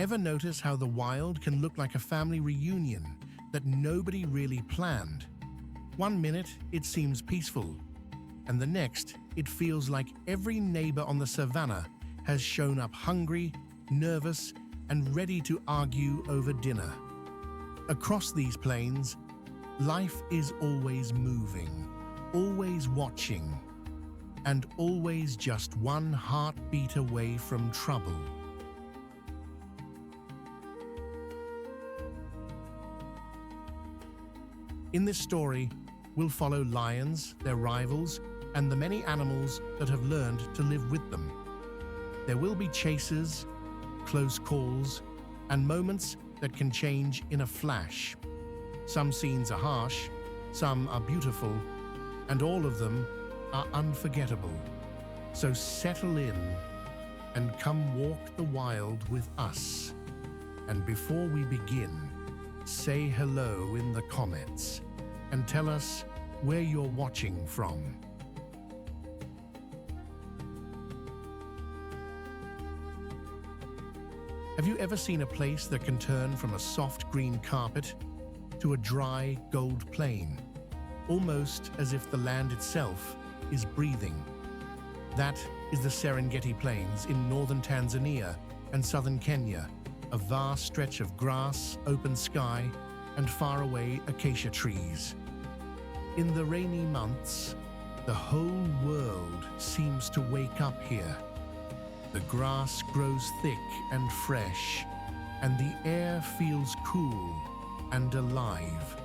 Ever notice how the wild can look like a family reunion that nobody really planned? One minute it seems peaceful, and the next it feels like every neighbor on the savannah has shown up hungry, nervous, and ready to argue over dinner. Across these plains, life is always moving, always watching, and always just one heartbeat away from trouble. In this story, we'll follow lions, their rivals, and the many animals that have learned to live with them. There will be chases, close calls, and moments that can change in a flash. Some scenes are harsh, some are beautiful, and all of them are unforgettable. So settle in and come walk the wild with us. And before we begin, say hello in the comments and tell us where you're watching from. Have you ever seen a place that can turn from a soft green carpet to a dry gold plain, almost as if the land itself is breathing? That is the Serengeti Plains in northern Tanzania and southern Kenya, a vast stretch of grass, open sky, and faraway acacia trees. In the rainy months, the whole world seems to wake up here. The grass grows thick and fresh, and the air feels cool and alive.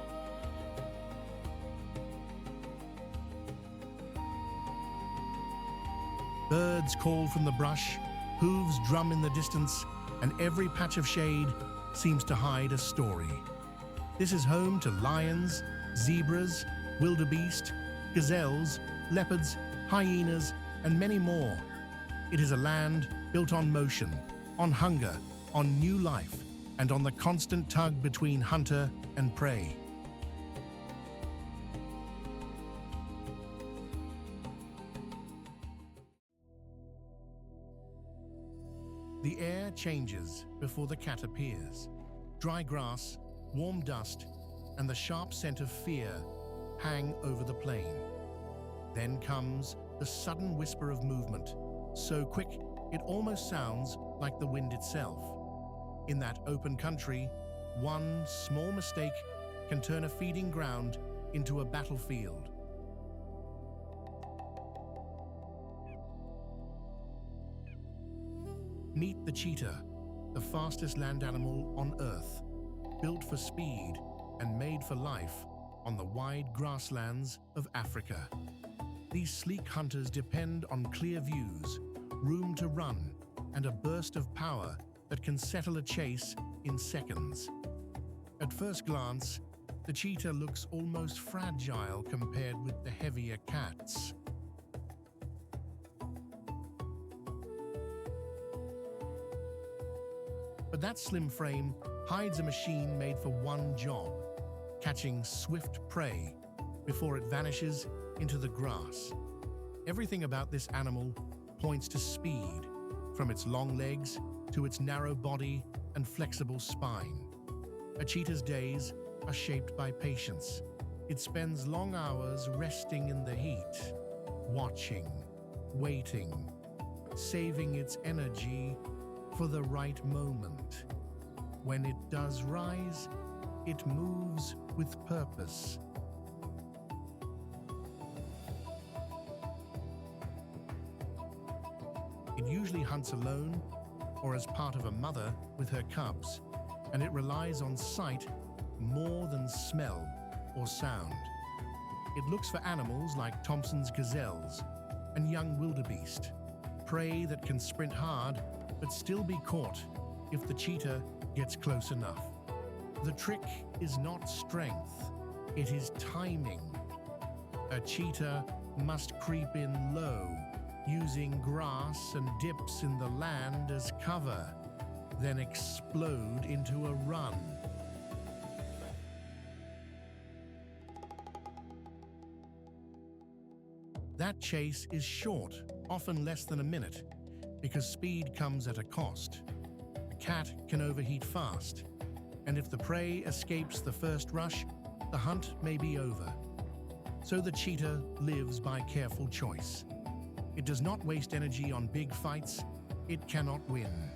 Birds call from the brush, hooves drum in the distance, and every patch of shade seems to hide a story. This is home to lions, zebras, wildebeest, gazelles, leopards, hyenas, and many more. It is a land built on motion, on hunger, on new life, and on the constant tug between hunter and prey. The air changes before the cat appears. Dry grass, warm dust, and the sharp scent of fear hang over the plain. Then comes the sudden whisper of movement, so quick it almost sounds like the wind itself. In that open country, one small mistake can turn a feeding ground into a battlefield. Meet the cheetah, the fastest land animal on Earth, built for speed and made for life on the wide grasslands of Africa. These sleek hunters depend on clear views, room to run, and a burst of power that can settle a chase in seconds. At first glance, the cheetah looks almost fragile compared with the heavier cats. But that slim frame hides a machine made for one job: catching swift prey before it vanishes into the grass. Everything about this animal points to speed, from its long legs to its narrow body and flexible spine. A cheetah's days are shaped by patience. It spends long hours resting in the heat, watching, waiting, saving its energy for the right moment. When it does rise, it moves with purpose. It usually hunts alone or as part of a mother with her cubs, and it relies on sight more than smell or sound. It looks for animals like Thompson's gazelles and young wildebeest, prey that can sprint hard but still be caught if the cheetah gets close enough. The trick is not strength, it is timing. A cheetah must creep in low, using grass and dips in the land as cover, then explode into a run. That chase is short, often less than a minute, because speed comes at a cost. The cat can overheat fast, and if the prey escapes the first rush, the hunt may be over. So the cheetah lives by careful choice. It does not waste energy on big fights it cannot win.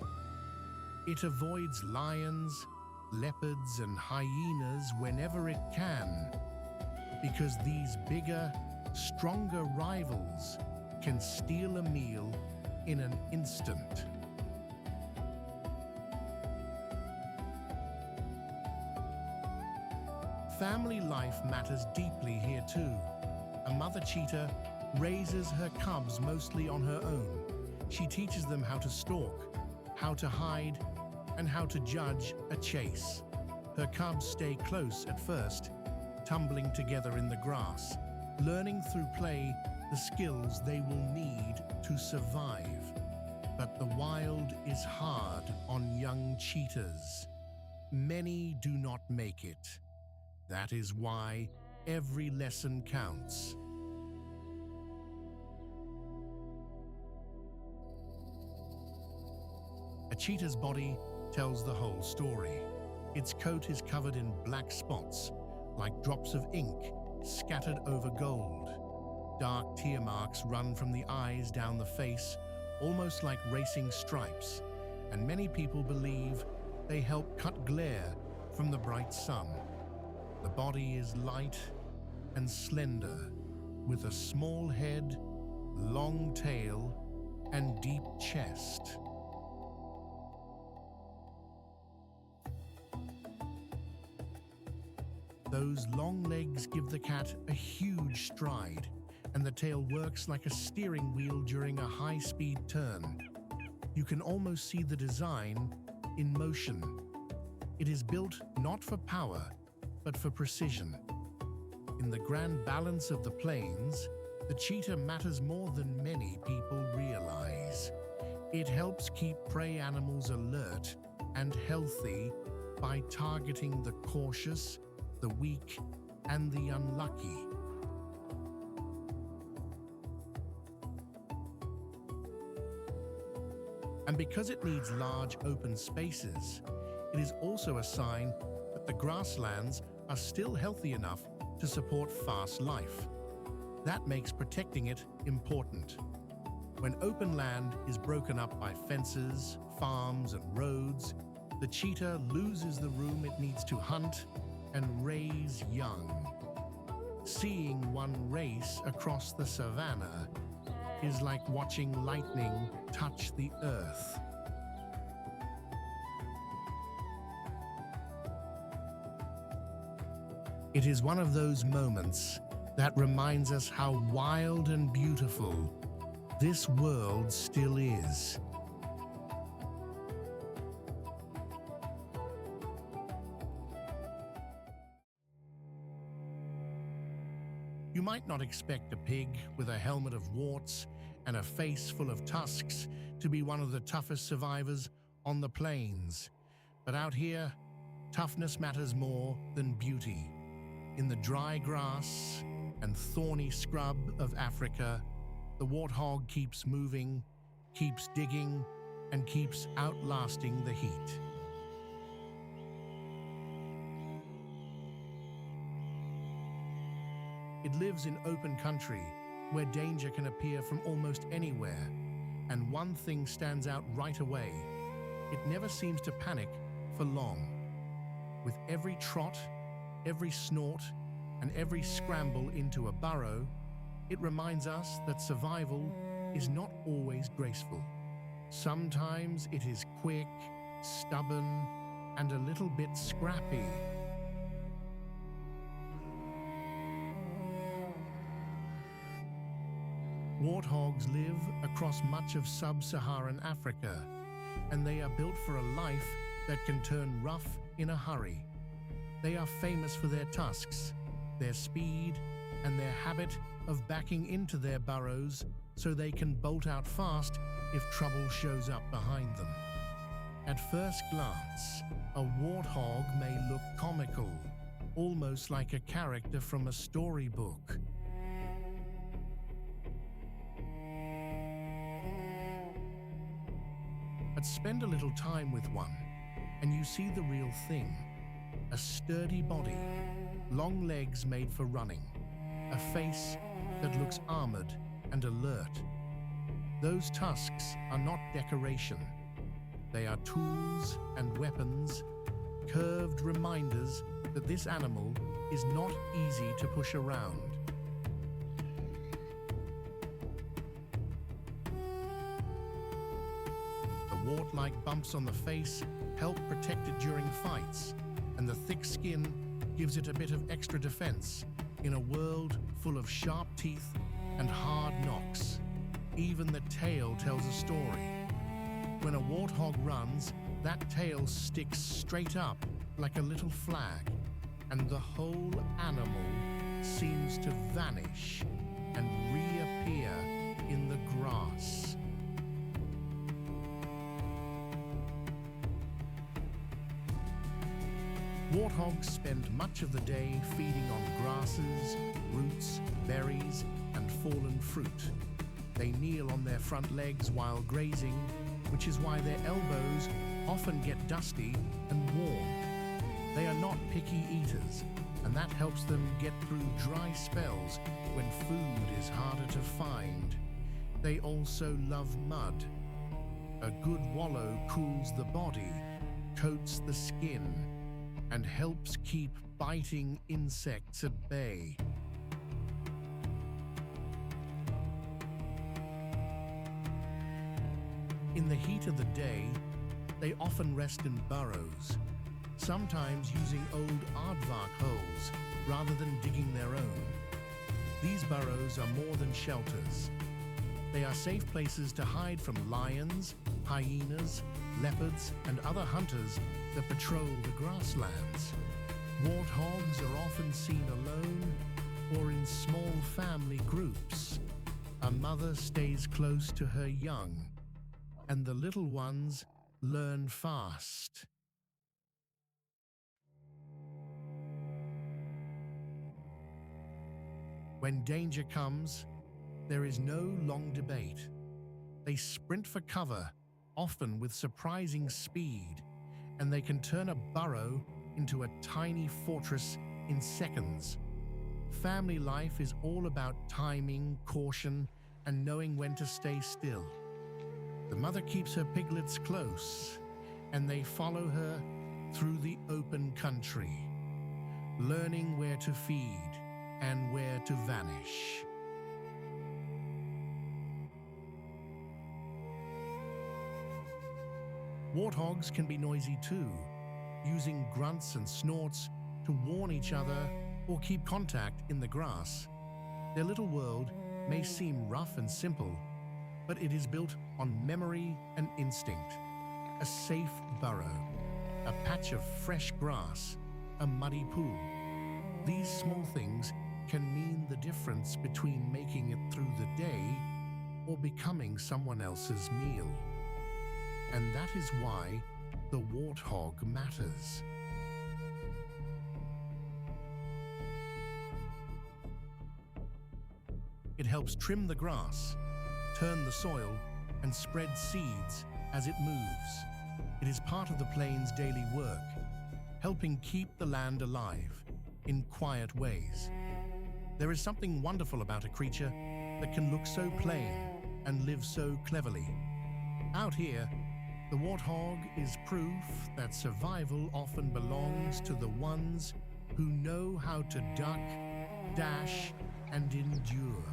It avoids lions, leopards, and hyenas whenever it can, because these bigger, stronger rivals can steal a meal in an instant. Family life matters deeply here too. A mother cheetah raises her cubs mostly on her own. She teaches them how to stalk, how to hide, and how to judge a chase. Her cubs stay close at first, tumbling together in the grass, learning through play the skills they will need to survive. But the wild is hard on young cheetahs. Many do not make it. That is why every lesson counts. A cheetah's body tells the whole story. Its coat is covered in black spots, like drops of ink scattered over gold. Dark tear marks run from the eyes down the face, almost like racing stripes, and many people believe they help cut glare from the bright sun. The body is light and slender, with a small head, long tail, and deep chest. Those long legs give the cat a huge stride, and the tail works like a steering wheel during a high-speed turn. You can almost see the design in motion. It is built not for power, but for precision. In the grand balance of the plains, the cheetah matters more than many people realize. It helps keep prey animals alert and healthy by targeting the cautious, the weak, and the unlucky. And because it needs large open spaces, it is also a sign that the grasslands are still healthy enough to support fast life. That makes protecting it important. When open land is broken up by fences, farms, and roads, the cheetah loses the room it needs to hunt and raise young. Seeing one race across the savannah is like watching lightning touch the earth. It is one of those moments that reminds us how wild and beautiful this world still is. You might not expect a pig with a helmet of warts and a face full of tusks to be one of the toughest survivors on the plains. But out here, toughness matters more than beauty. In the dry grass and thorny scrub of Africa, the warthog keeps moving, keeps digging, and keeps outlasting the heat. It lives in open country, where danger can appear from almost anywhere, and one thing stands out right away. It never seems to panic for long. With every trot, every snort, and every scramble into a burrow, it reminds us that survival is not always graceful. Sometimes it is quick, stubborn, and a little bit scrappy. Warthogs live across much of sub-Saharan Africa, and they are built for a life that can turn rough in a hurry. They are famous for their tusks, their speed, and their habit of backing into their burrows so they can bolt out fast if trouble shows up behind them. At first glance, a warthog may look comical, almost like a character from a storybook. A But spend a little time with one, and you see the real thing. A sturdy body, long legs made for running, a face that looks armored and alert. Those tusks are not decoration. They are tools and weapons, curved reminders that this animal is not easy to push around. The wart-like bumps on the face help protect it during fights, and the thick skin gives it a bit of extra defense in a world full of sharp teeth and hard knocks. Even the tail tells a story. When a warthog runs, that tail sticks straight up like a little flag, and the whole animal seems to vanish and reappear in the grass. Warthogs spend much of the day feeding on grasses, roots, berries, and fallen fruit. They kneel on their front legs while grazing, which is why their elbows often get dusty and warm. They are not picky eaters, and that helps them get through dry spells when food is harder to find. They also love mud. A good wallow cools the body, coats the skin, and helps keep biting insects at bay. In the heat of the day, they often rest in burrows, sometimes using old aardvark holes rather than digging their own. These burrows are more than shelters. They are safe places to hide from lions, hyenas, leopards, and other hunters that patrol the grasslands. Warthogs are often seen alone or in small family groups. A mother stays close to her young, and the little ones learn fast. When danger comes, there is no long debate. They sprint for cover, often with surprising speed, and they can turn a burrow into a tiny fortress in seconds. Family life is all about timing, caution, and knowing when to stay still. The mother keeps her piglets close, and they follow her through the open country, learning where to feed and where to vanish. Warthogs can be noisy too, using grunts and snorts to warn each other or keep contact in the grass. Their little world may seem rough and simple, but it is built on memory and instinct. A safe burrow, a patch of fresh grass, a muddy pool. These small things can mean the difference between making it through the day or becoming someone else's meal. And that is why the warthog matters. It helps trim the grass, turn the soil, and spread seeds as it moves. It is part of the plains' daily work, helping keep the land alive in quiet ways. There is something wonderful about a creature that can look so plain and live so cleverly. Out here, the warthog is proof that survival often belongs to the ones who know how to duck, dash, and endure.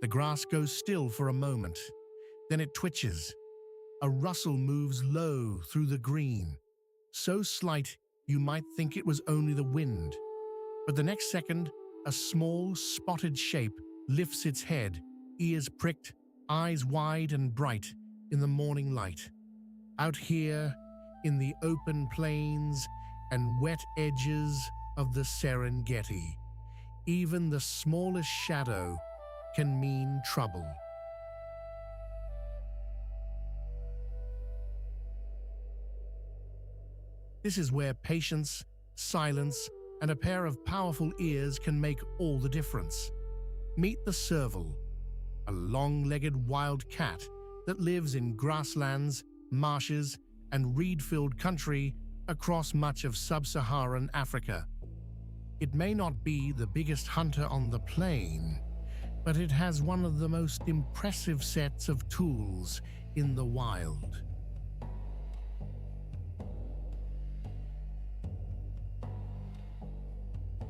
The grass goes still for a moment, then it twitches. A rustle moves low through the green, so slight you might think it was only the wind. But the next second, a small, spotted shape lifts its head, ears pricked, eyes wide and bright in the morning light. Out here, in the open plains and wet edges of the Serengeti, even the smallest shadow can mean trouble. This is where patience, silence, and a pair of powerful ears can make all the difference. Meet the serval, a long-legged wild cat that lives in grasslands, marshes, and reed-filled country across much of sub-Saharan Africa. It may not be the biggest hunter on the plain, but it has one of the most impressive sets of tools in the wild.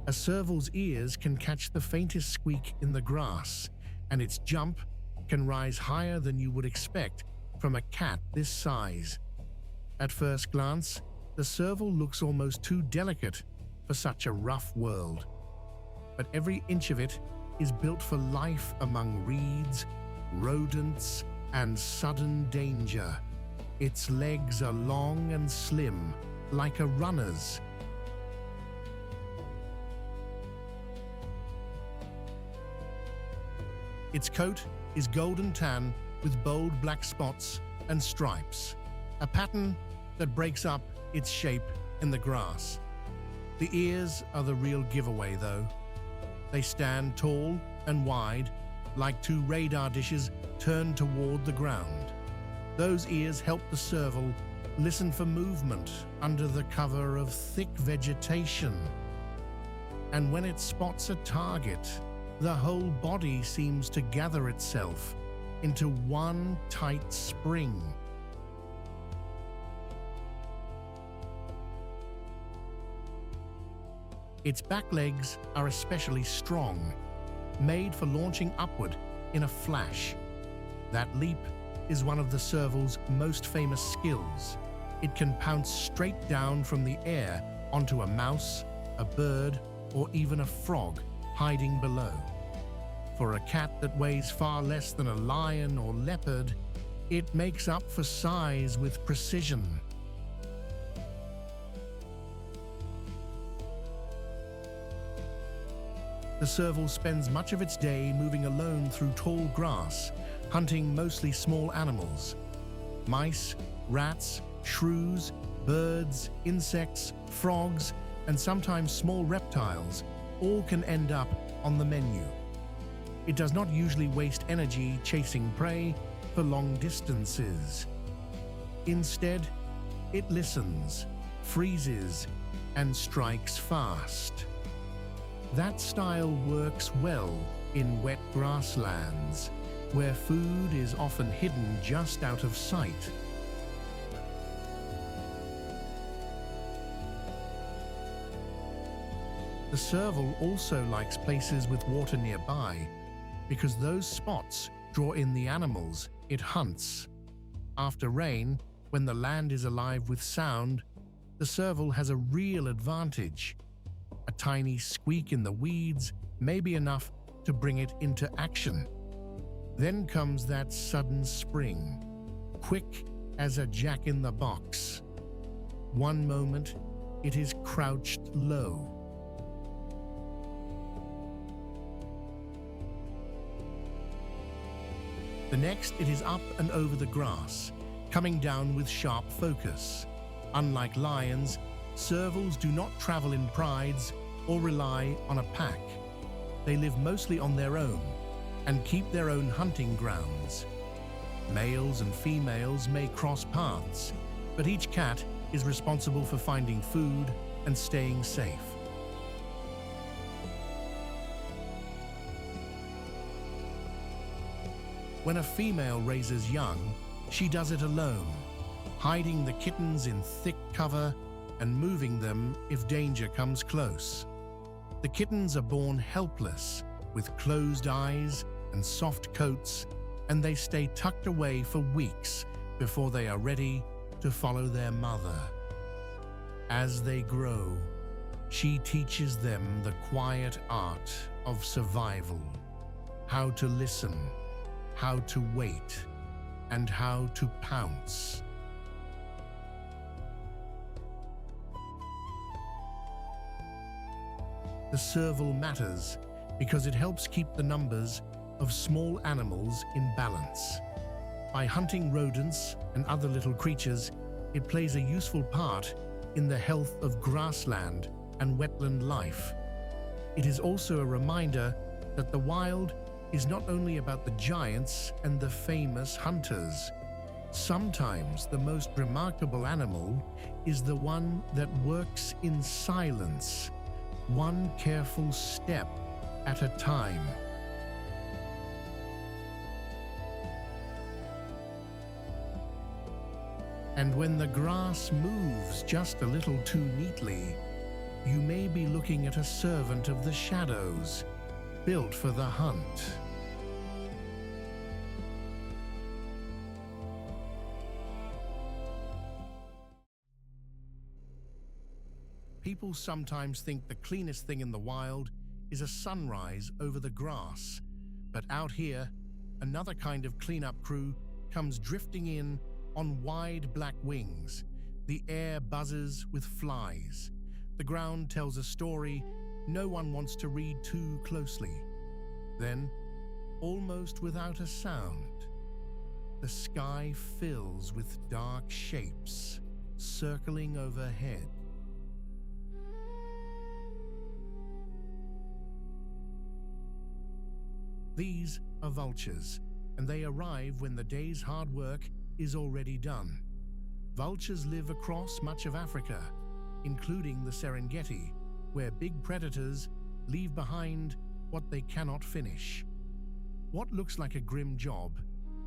A serval's ears can catch the faintest squeak in the grass, and its jump can rise higher than you would expect from a cat this size. At first glance, the serval looks almost too delicate for such a rough world. But every inch of it is built for life among reeds, rodents, and sudden danger. Its legs are long and slim, like a runner's. Its coat is golden tan with bold black spots and stripes, a pattern that breaks up its shape in the grass. The ears are the real giveaway, though. They stand tall and wide, like two radar dishes turned toward the ground. Those ears help the serval listen for movement under the cover of thick vegetation. And when it spots a target, the whole body seems to gather itself into one tight spring. Its back legs are especially strong, made for launching upward in a flash. That leap is one of the serval's most famous skills. It can pounce straight down from the air onto a mouse, a bird, or even a frog hiding below. For a cat that weighs far less than a lion or leopard, it makes up for size with precision. The serval spends much of its day moving alone through tall grass, hunting mostly small animals. Mice, rats, shrews, birds, insects, frogs, and sometimes small reptiles all can end up on the menu. It does not usually waste energy chasing prey for long distances. Instead, it listens, freezes, and strikes fast. That style works well in wet grasslands, where food is often hidden just out of sight. The serval also likes places with water nearby, because those spots draw in the animals it hunts. After rain, when the land is alive with sound, the serval has a real advantage. A tiny squeak in the weeds may be enough to bring it into action. Then comes that sudden spring, quick as a jack-in-the-box. One moment, it is crouched low. The next, it is up and over the grass, coming down with sharp focus. Unlike lions, servals do not travel in prides or rely on a pack. They live mostly on their own and keep their own hunting grounds. Males and females may cross paths, but each cat is responsible for finding food and staying safe. When a female raises young, she does it alone, hiding the kittens in thick cover and moving them if danger comes close. The kittens are born helpless, with closed eyes and soft coats, and they stay tucked away for weeks before they are ready to follow their mother. As they grow, she teaches them the quiet art of survival, how to listen, how to wait, and how to pounce. The serval matters because it helps keep the numbers of small animals in balance. By hunting rodents and other little creatures, it plays a useful part in the health of grassland and wetland life. It is also a reminder that the wild is not only about the giants and the famous hunters. Sometimes the most remarkable animal is the one that works in silence, one careful step at a time. And when the grass moves just a little too neatly, you may be looking at a servant of the shadows, built for the hunt. People sometimes think the cleanest thing in the wild is a sunrise over the grass, but out here, another kind of cleanup crew comes drifting in on wide black wings. The air buzzes with flies. The ground tells a story no one wants to read too closely. Then, almost without a sound, the sky fills with dark shapes circling overhead. These are vultures, and they arrive when the day's hard work is already done. Vultures live across much of Africa, including the Serengeti, where big predators leave behind what they cannot finish. What looks like a grim job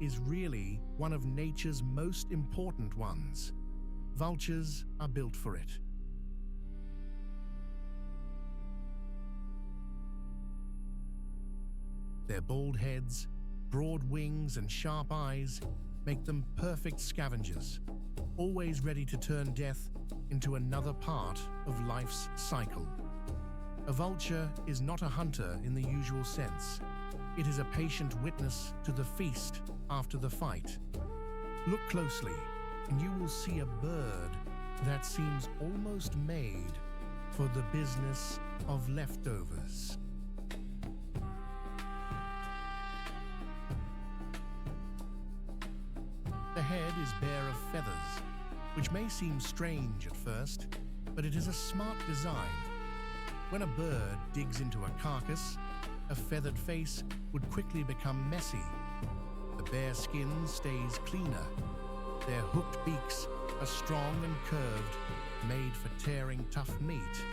is really one of nature's most important ones. Vultures are built for it. Their bald heads, broad wings, and sharp eyes make them perfect scavengers, always ready to turn death into another part of life's cycle. A vulture is not a hunter in the usual sense. It is a patient witness to the feast after the fight. Look closely, and you will see a bird that seems almost made for the business of leftovers. The head is bare of feathers, which may seem strange at first, but it is a smart design. When a bird digs into a carcass, a feathered face would quickly become messy. The bare skin stays cleaner. Their hooked beaks are strong and curved, made for tearing tough meat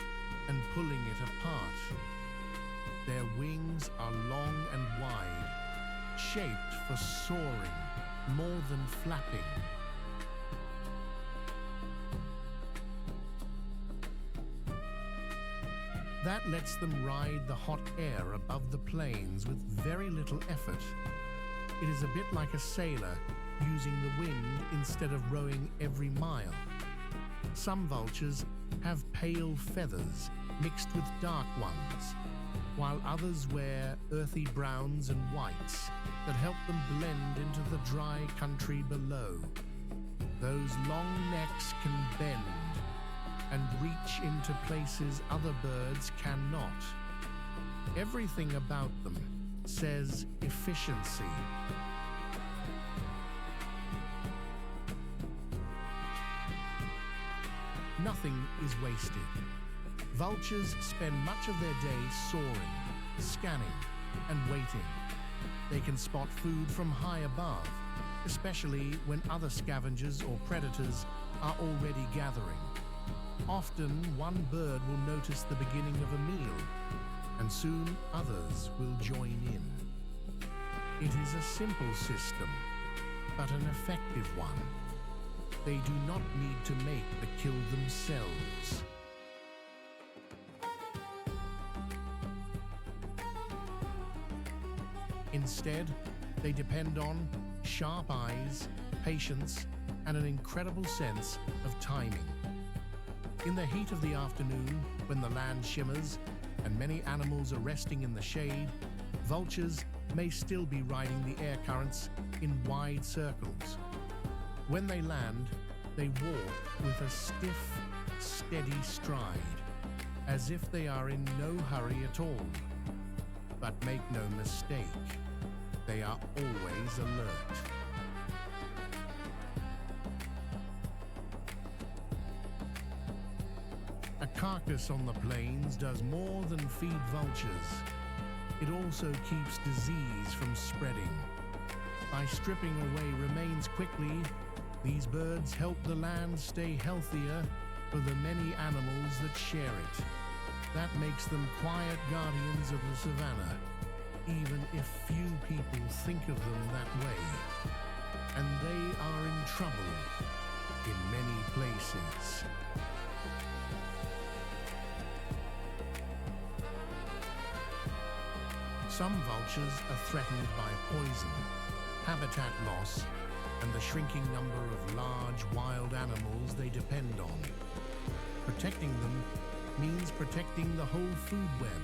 and pulling it apart. Their wings are long and wide, shaped for soaring more than flapping. That lets them ride the hot air above the plains with very little effort. It is a bit like a sailor using the wind instead of rowing every mile. Some vultures have pale feathers mixed with dark ones, while others wear earthy browns and whites that help them blend into the dry country below. Those long necks can bend and reach into places other birds cannot. Everything about them says efficiency. Nothing is wasted. Vultures spend much of their day soaring, scanning, and waiting. They can spot food from high above, especially when other scavengers or predators are already gathering. Often, one bird will notice the beginning of a meal, and soon others will join in. It is a simple system, but an effective one. They do not need to make the kill themselves. Instead, they depend on sharp eyes, patience, and an incredible sense of timing. In the heat of the afternoon, when the land shimmers and many animals are resting in the shade, vultures may still be riding the air currents in wide circles. When they land, they walk with a stiff, steady stride, as if they are in no hurry at all. But make no mistake, they are always alert. A carcass on the plains does more than feed vultures. It also keeps disease from spreading. By stripping away remains quickly, these birds help the land stay healthier for the many animals that share it. That makes them quiet guardians of the savannah, even if few people think of them that way. And they are in trouble in many places. Some vultures are threatened by poison, habitat loss, and the shrinking number of large wild animals they depend on. Protecting them means protecting the whole food web,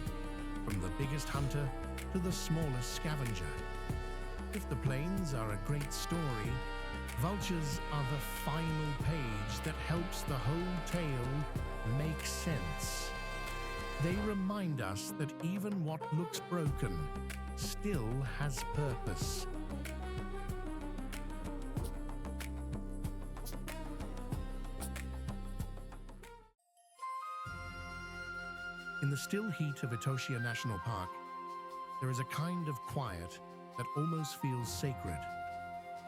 from the biggest hunter to the smallest scavenger. If the plains are a great story, vultures are the final page that helps the whole tale make sense. They remind us that even what looks broken still has purpose. In the still heat of Etosha National Park, there is a kind of quiet that almost feels sacred.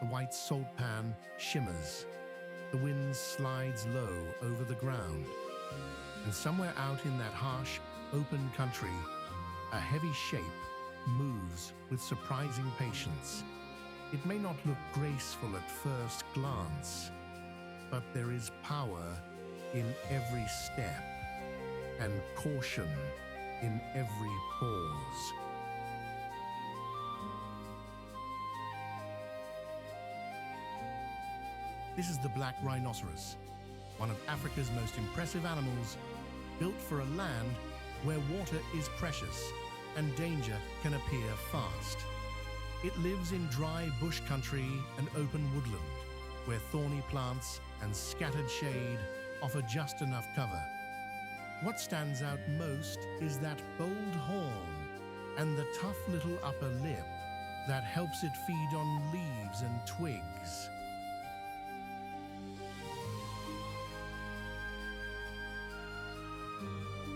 The white salt pan shimmers. The wind slides low over the ground. And somewhere out in that harsh, open country, a heavy shape moves with surprising patience. It may not look graceful at first glance, but there is power in every step and caution in every pause. This is the black rhinoceros, one of Africa's most impressive animals, built for a land where water is precious and danger can appear fast. It lives in dry bush country and open woodland, where thorny plants and scattered shade offer just enough cover. What stands out most is that bold horn and the tough little upper lip that helps it feed on leaves and twigs.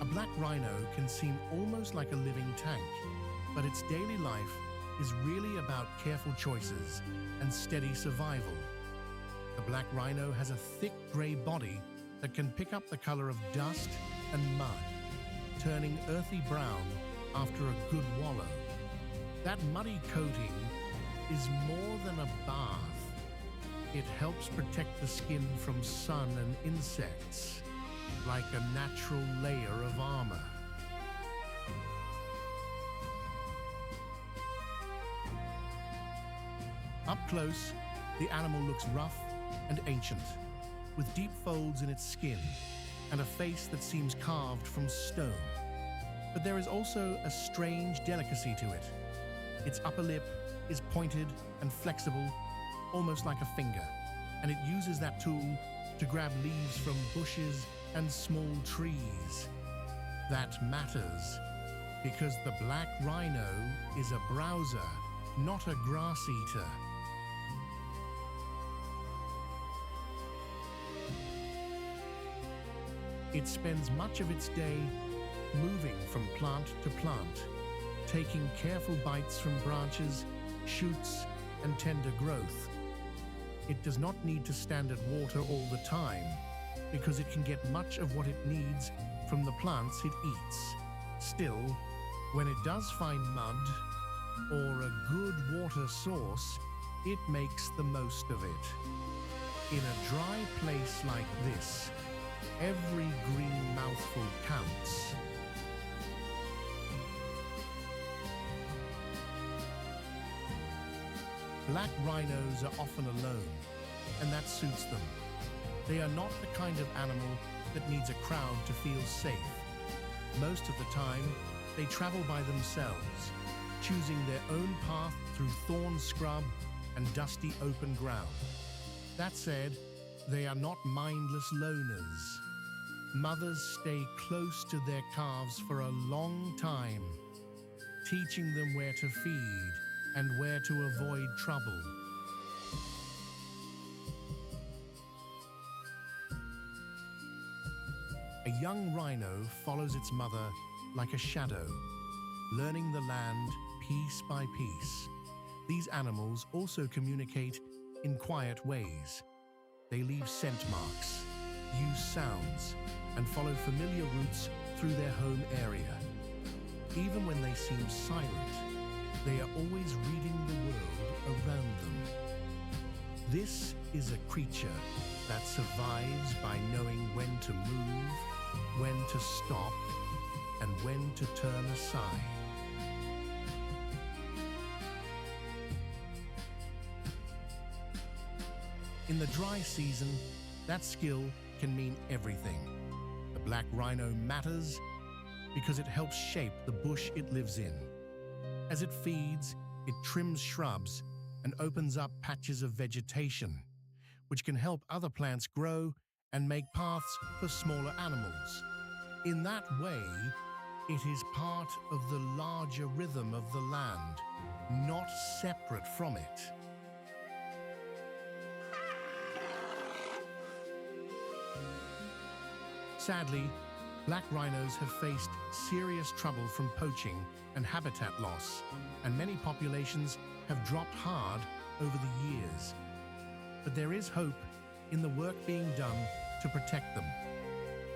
A black rhino can seem almost like a living tank, but its daily life is really about careful choices and steady survival. The black rhino has a thick gray body that can pick up the color of dust and mud, turning earthy brown after a good wallow. That muddy coating is more than a bath. It helps protect the skin from sun and insects, like a natural layer of armor. Up close, the animal looks rough and ancient, with deep folds in its skin and a face that seems carved from stone. But there is also a strange delicacy to it. Its upper lip is pointed and flexible, almost like a finger, and it uses that tool to grab leaves from bushes and small trees. That matters because the black rhino is a browser, not a grass eater. It spends much of its day moving from plant to plant, taking careful bites from branches, shoots, and tender growth. It does not need to stand at water all the time, because it can get much of what it needs from the plants it eats. Still, when it does find mud or a good water source, it makes the most of it. In a dry place like this, every green mouthful counts. Black rhinos are often alone, and that suits them. They are not the kind of animal that needs a crowd to feel safe. Most of the time, they travel by themselves, choosing their own path through thorn scrub and dusty open ground. That said, they are not mindless loners. Mothers stay close to their calves for a long time, teaching them where to feed and where to avoid trouble. A young rhino follows its mother like a shadow, learning the land piece by piece. These animals also communicate in quiet ways. They leave scent marks, use sounds, and follow familiar routes through their home area. Even when they seem silent, they are always reading the world around them. This is a creature that survives by knowing when to move, when to stop, and when to turn aside. In the dry season, that skill can mean everything. The black rhino matters because it helps shape the bush it lives in. As it feeds, it trims shrubs and opens up patches of vegetation, which can help other plants grow and make paths for smaller animals. In that way, it is part of the larger rhythm of the land, not separate from it. Sadly, black rhinos have faced serious trouble from poaching and habitat loss, and many populations have dropped hard over the years. But there is hope in the work being done to protect them.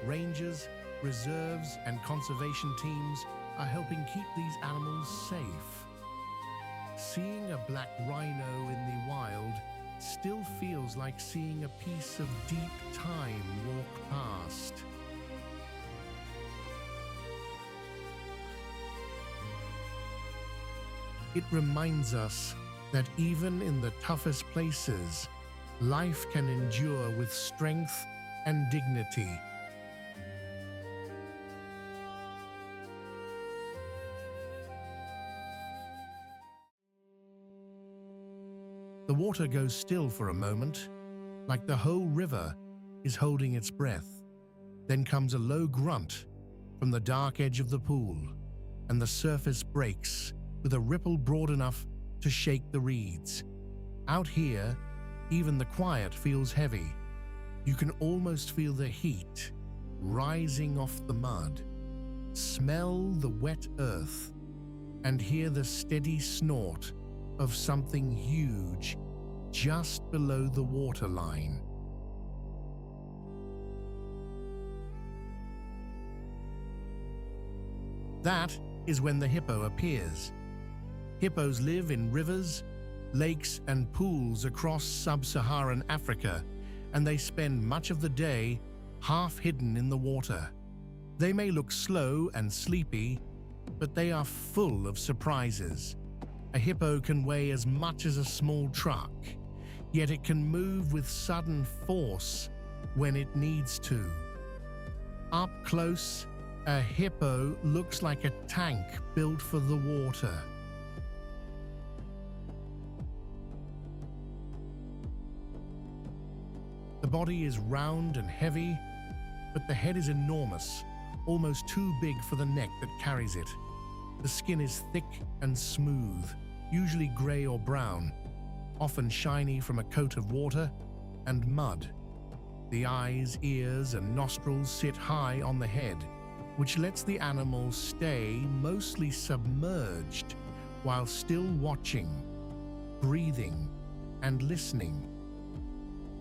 Rangers, reserves, and conservation teams are helping keep these animals safe. Seeing a black rhino in the wild still feels like seeing a piece of deep time walk past. It reminds us that even in the toughest places, life can endure with strength and dignity. The water goes still for a moment, like the whole river is holding its breath. Then comes a low grunt from the dark edge of the pool, and the surface breaks with a ripple broad enough to shake the reeds. Out here, even the quiet feels heavy. You can almost feel the heat rising off the mud, smell the wet earth, and hear the steady snort of something huge just below the waterline. That is when the hippo appears. Hippos live in rivers, lakes, and pools across sub-Saharan Africa, and they spend much of the day half hidden in the water. They may look slow and sleepy, but they are full of surprises. A hippo can weigh as much as a small truck, yet it can move with sudden force when it needs to. Up close, a hippo looks like a tank built for the water. The body is round and heavy, but the head is enormous, almost too big for the neck that carries it. The skin is thick and smooth, usually gray or brown, often shiny from a coat of water and mud. The eyes, ears, and nostrils sit high on the head, which lets the animal stay mostly submerged while still watching, breathing, and listening.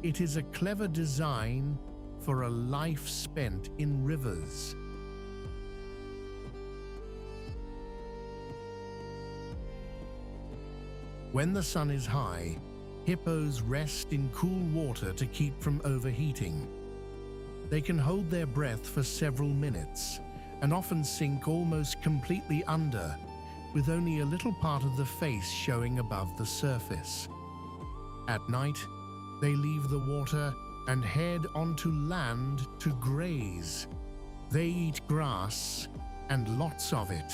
It is a clever design for a life spent in rivers. When the sun is high, hippos rest in cool water to keep from overheating. They can hold their breath for several minutes and often sink almost completely under, with only a little part of the face showing above the surface. At night, they leave the water and head onto land to graze. They eat grass, and lots of it.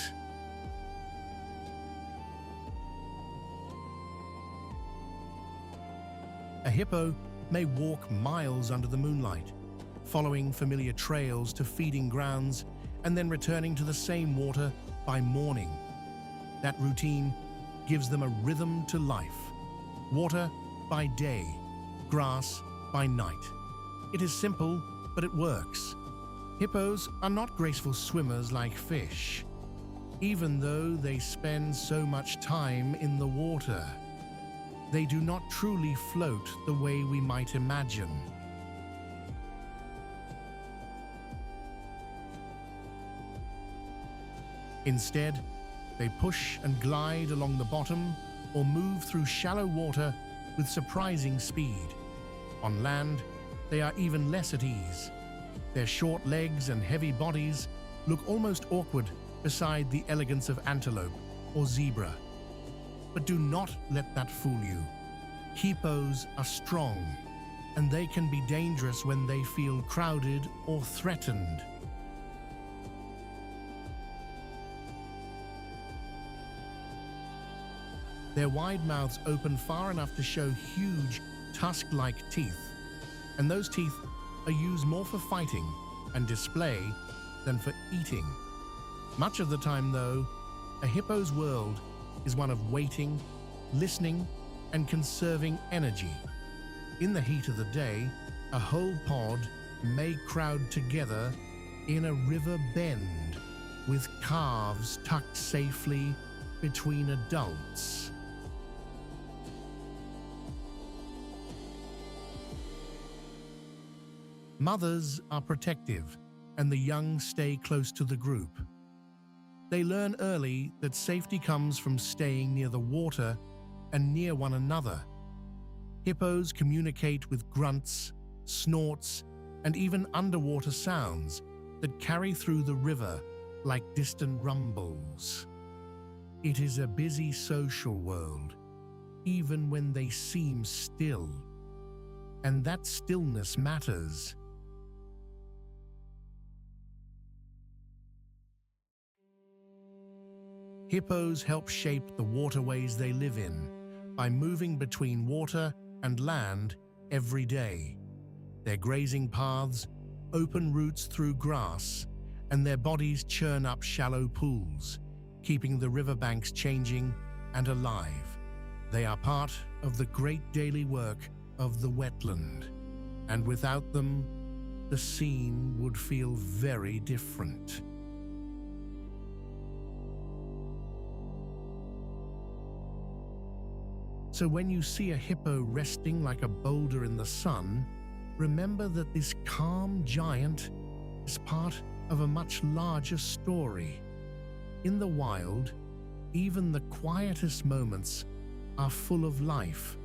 A hippo may walk miles under the moonlight, following familiar trails to feeding grounds and then returning to the same water by morning. That routine gives them a rhythm to life. Water by day, grass by night. It is simple, but it works. Hippos are not graceful swimmers like fish, even though they spend so much time in the water. They do not truly float the way we might imagine. Instead, they push and glide along the bottom or move through shallow water with surprising speed. On land, they are even less at ease. Their short legs and heavy bodies look almost awkward beside the elegance of antelope or zebra. But do not let that fool you. Hippos are strong, and they can be dangerous when they feel crowded or threatened. Their wide mouths open far enough to show huge, tusk-like teeth, and those teeth are used more for fighting and display than for eating. Much of the time, though, a hippo's world is one of waiting, listening, and conserving energy. In the heat of the day, a whole pod may crowd together in a river bend, with calves tucked safely between adults. Mothers are protective, and the young stay close to the group. They learn early that safety comes from staying near the water and near one another. Hippos communicate with grunts, snorts, and even underwater sounds that carry through the river like distant rumbles. It is a busy social world, even when they seem still. And that stillness matters. Hippos help shape the waterways they live in by moving between water and land every day. Their grazing paths open routes through grass, and their bodies churn up shallow pools, keeping the riverbanks changing and alive. They are part of the great daily work of the wetland, and without them, the scene would feel very different. So when you see a hippo resting like a boulder in the sun, remember that this calm giant is part of a much larger story. In the wild, even the quietest moments are full of life,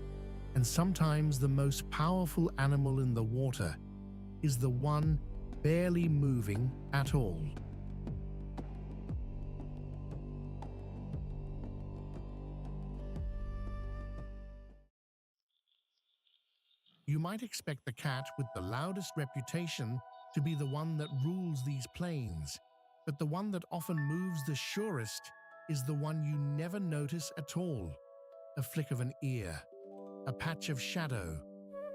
and sometimes the most powerful animal in the water is the one barely moving at all. You might expect the cat with the loudest reputation to be the one that rules these plains, but the one that often moves the surest is the one you never notice at all. A flick of an ear, a patch of shadow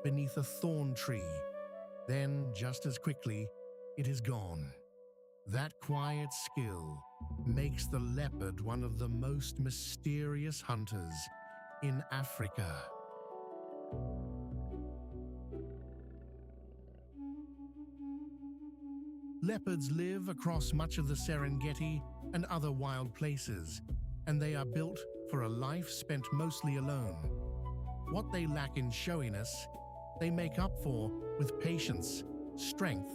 beneath a thorn tree, then just as quickly it is gone. That quiet skill makes the leopard one of the most mysterious hunters in Africa. Leopards live across much of the Serengeti and other wild places, and they are built for a life spent mostly alone. What they lack in showiness, they make up for with patience, strength,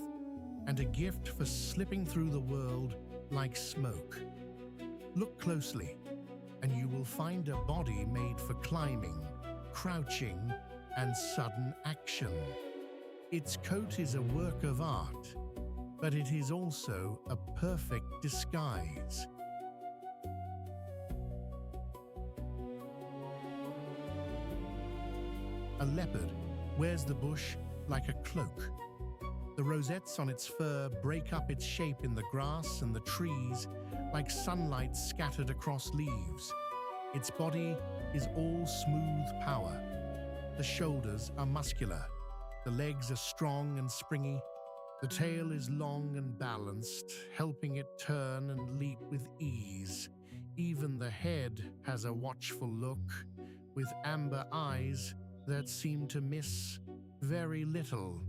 and a gift for slipping through the world like smoke. Look closely, and you will find a body made for climbing, crouching, and sudden action. Its coat is a work of art, but it is also a perfect disguise. A leopard wears the bush like a cloak. The rosettes on its fur break up its shape in the grass and the trees like sunlight scattered across leaves. Its body is all smooth power. The shoulders are muscular, the legs are strong and springy, the tail is long and balanced, helping it turn and leap with ease. Even the head has a watchful look, with amber eyes that seem to miss very little.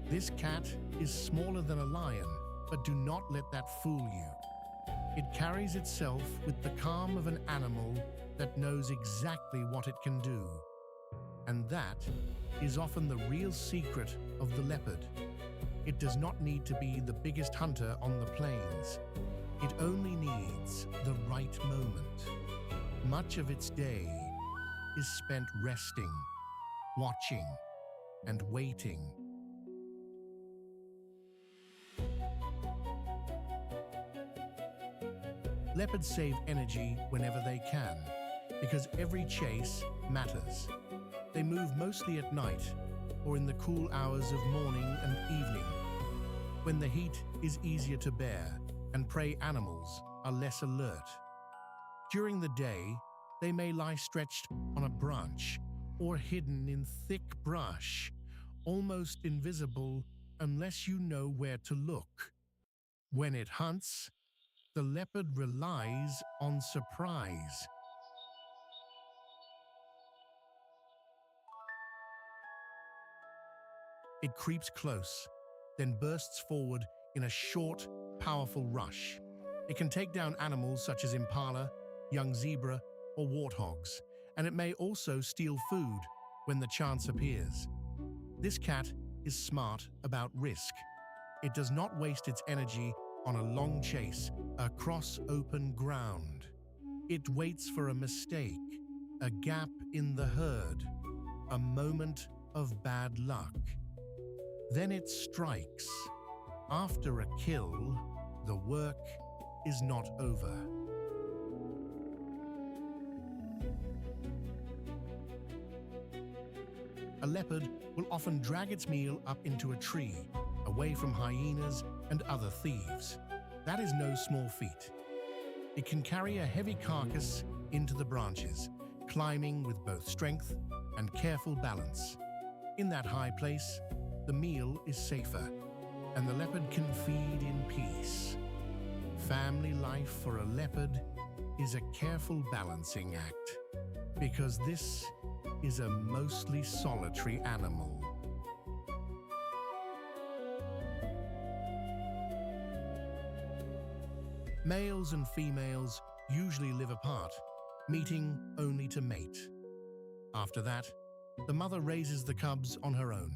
This cat is smaller than a lion, but do not let that fool you. It carries itself with the calm of an animal that knows exactly what it can do. And that is often the real secret of the leopard. It does not need to be the biggest hunter on the plains. It only needs the right moment. Much of its day is spent resting, watching, and waiting. Leopards save energy whenever they can, because every chase matters. They move mostly at night or in the cool hours of morning and evening, when the heat is easier to bear and prey animals are less alert. During the day, they may lie stretched on a branch or hidden in thick brush, almost invisible unless you know where to look. When it hunts, the leopard relies on surprise. It creeps close, then bursts forward in a short, powerful rush. It can take down animals such as impala, young zebra, or warthogs, and it may also steal food when the chance appears. This cat is smart about risk. It does not waste its energy on a long chase across open ground. It waits for a mistake, a gap in the herd, a moment of bad luck. Then it strikes. After a kill, the work is not over. A leopard will often drag its meal up into a tree, away from hyenas and other thieves. That is no small feat. It can carry a heavy carcass into the branches, climbing with both strength and careful balance. In that high place, the meal is safer, and the leopard can feed in peace. Family life for a leopard is a careful balancing act, because this is a mostly solitary animal. Males and females usually live apart, meeting only to mate. After that, the mother raises the cubs on her own.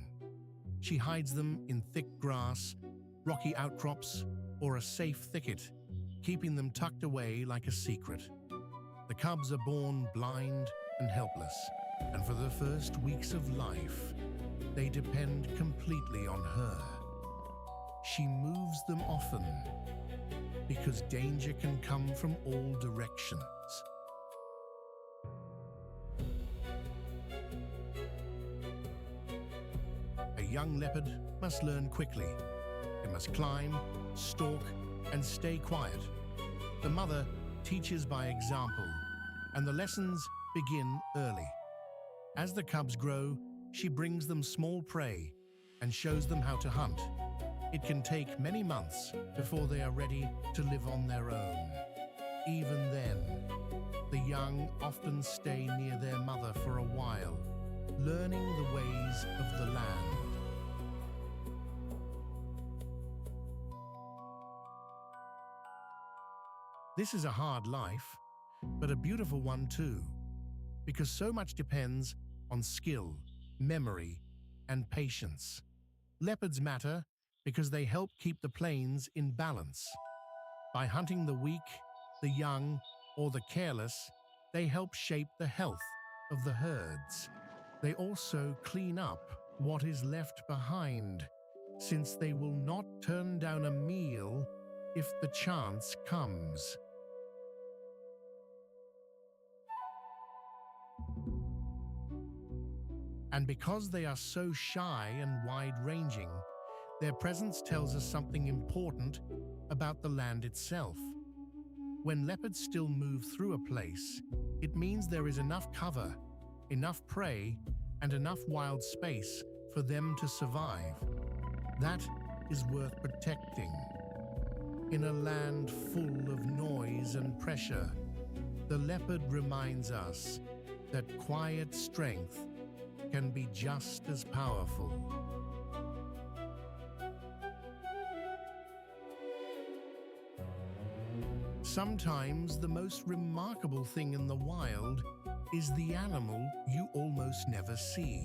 She hides them in thick grass, rocky outcrops, or a safe thicket, keeping them tucked away like a secret. The cubs are born blind and helpless, and for the first weeks of life, they depend completely on her. She moves them often, because danger can come from all directions. A young leopard must learn quickly. It must climb, stalk, and stay quiet. The mother teaches by example, and the lessons begin early. As the cubs grow, she brings them small prey and shows them how to hunt. It can take many months before they are ready to live on their own. Even then, the young often stay near their mother for a while, learning the ways of the land. This is a hard life, but a beautiful one too, because so much depends on skill, memory, and patience. Leopards matter because they help keep the plains in balance. By hunting the weak, the young, or the careless, they help shape the health of the herds. They also clean up what is left behind, since they will not turn down a meal if the chance comes. And because they are so shy and wide-ranging, their presence tells us something important about the land itself. When leopards still move through a place, it means there is enough cover, enough prey, and enough wild space for them to survive. That is worth protecting. In a land full of noise and pressure, the leopard reminds us that quiet strength can be just as powerful. Sometimes the most remarkable thing in the wild is the animal you almost never see.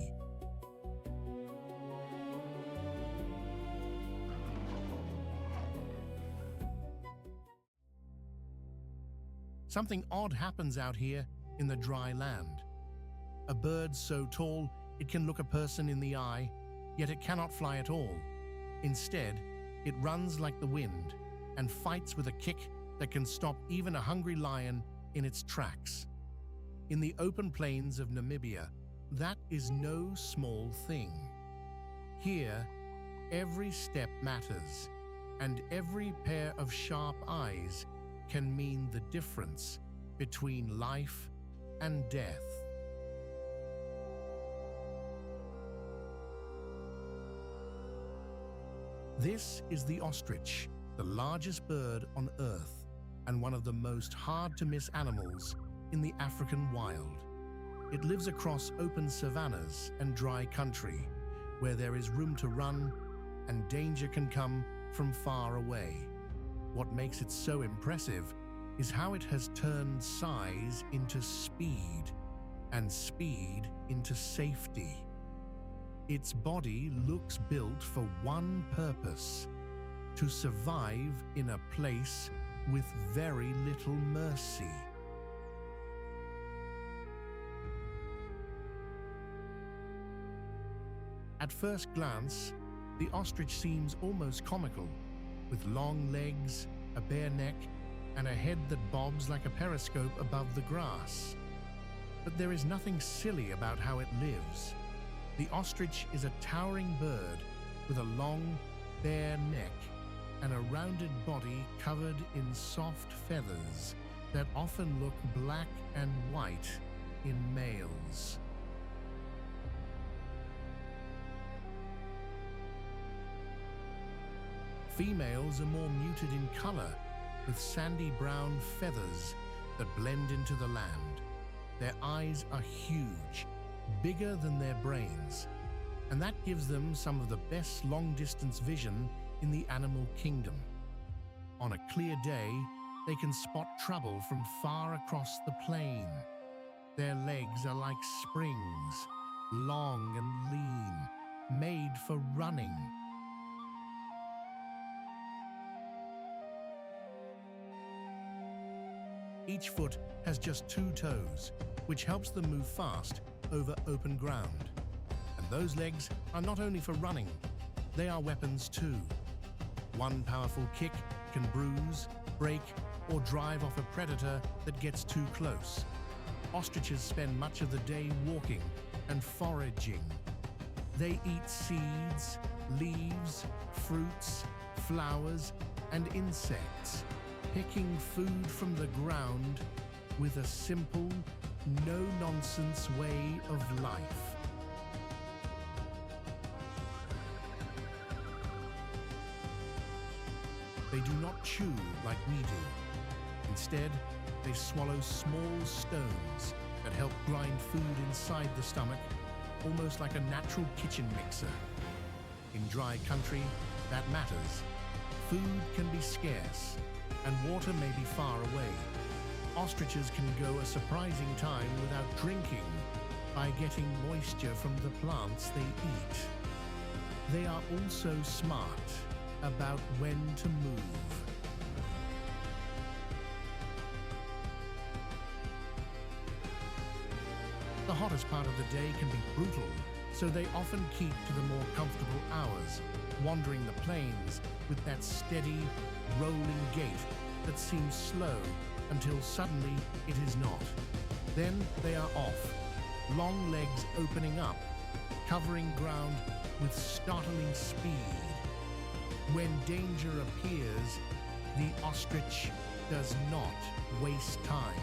Something odd happens out here in the dry land. A bird so tall it can look a person in the eye, yet it cannot fly at all. Instead, it runs like the wind and fights with a kick that can stop even a hungry lion in its tracks. In the open plains of Namibia, that is no small thing. Here, every step matters, and every pair of sharp eyes can mean the difference between life and death. This is the ostrich, the largest bird on Earth, and one of the most hard-to-miss animals in the African wild. It lives across open savannas and dry country, where there is room to run and danger can come from far away. What makes it so impressive is how it has turned size into speed, and speed into safety. Its body looks built for one purpose: to survive in a place with very little mercy. At first glance, the ostrich seems almost comical, with long legs, a bare neck, and a head that bobs like a periscope above the grass. But there is nothing silly about how it lives. The ostrich is a towering bird with a long, bare neck and a rounded body covered in soft feathers that often look black and white in males. Females are more muted in color, with sandy brown feathers that blend into the land. Their eyes are huge, bigger than their brains, and that gives them some of the best long-distance vision in the animal kingdom. On a clear day, they can spot trouble from far across the plain. Their legs are like springs, long and lean, made for running. Each foot has just 2 toes, which helps them move fast over open ground. And those legs are not only for running, they are weapons too. One powerful kick can bruise, break, or drive off a predator that gets too close. Ostriches spend much of the day walking and foraging. They eat seeds, leaves, fruits, flowers, and insects, picking food from the ground with a simple, no-nonsense way of life. They do not chew like we do. Instead, they swallow small stones that help grind food inside the stomach, almost like a natural kitchen mixer. In dry country, that matters. Food can be scarce, and water may be far away. Ostriches can go a surprising time without drinking by getting moisture from the plants they eat. They are also smart about when to move. The hottest part of the day can be brutal, so they often keep to the more comfortable hours, wandering the plains with that steady, rolling gait that seems slow until suddenly it is not. Then they are off, long legs opening up, covering ground with startling speed. When danger appears, the ostrich does not waste time.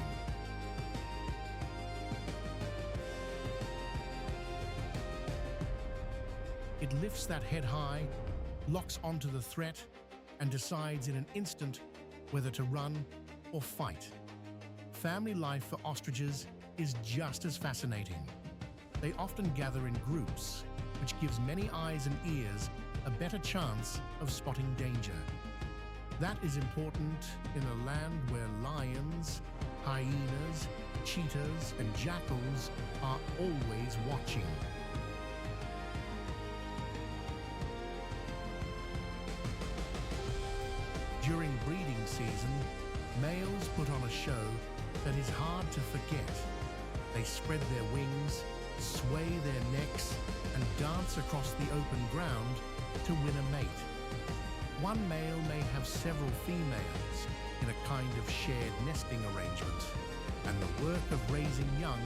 It lifts that head high, locks onto the threat, and decides in an instant whether to run or fight. Family life for ostriches is just as fascinating. They often gather in groups, which gives many eyes and ears a better chance of spotting danger. That is important in a land where lions, hyenas, cheetahs, and jackals are always watching. During breeding season, males put on a show that is hard to forget. They spread their wings, sway their necks, and dance across the open ground to win a mate. One male may have several females in a kind of shared nesting arrangement, and the work of raising young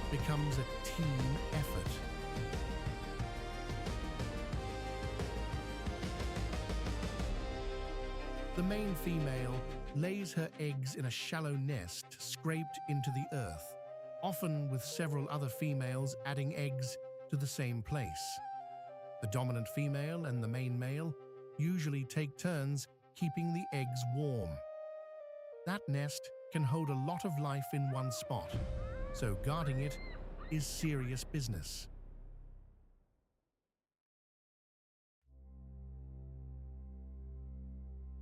becomes a team effort. The main female lays her eggs in a shallow nest scraped into the earth, often with several other females adding eggs to the same place. The dominant female and the main male usually take turns keeping the eggs warm. That nest can hold a lot of life in one spot, so guarding it is serious business.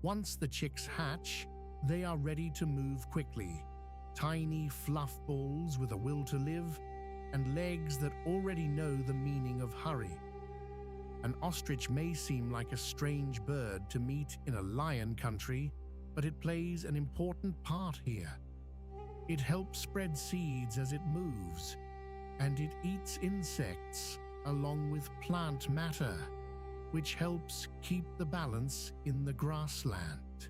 Once the chicks hatch, they are ready to move quickly. Tiny fluff balls with a will to live and legs that already know the meaning of hurry. An ostrich may seem like a strange bird to meet in a lion country, but it plays an important part here. It helps spread seeds as it moves, and it eats insects along with plant matter, which helps keep the balance in the grassland.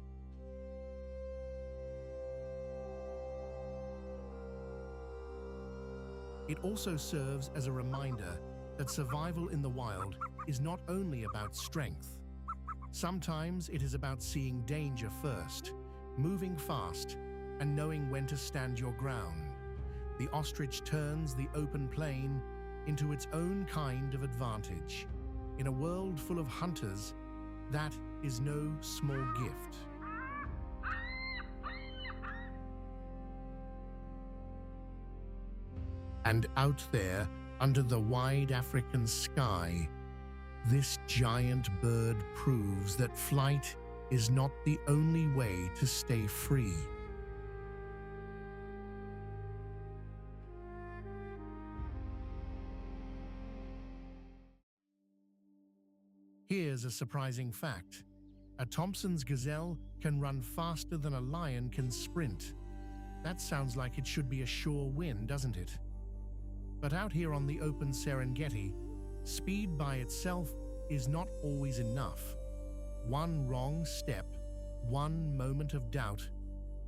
It also serves as a reminder that survival in the wild is not only about strength. Sometimes it is about seeing danger first, moving fast, and knowing when to stand your ground. The ostrich turns the open plain into its own kind of advantage. In a world full of hunters, that is no small gift. And out there, under the wide African sky, this giant bird proves that flight is not the only way to stay free. Here's a surprising fact. A Thompson's gazelle can run faster than a lion can sprint. That sounds like it should be a sure win, doesn't it? But out here on the open Serengeti, speed by itself is not always enough. One wrong step, one moment of doubt,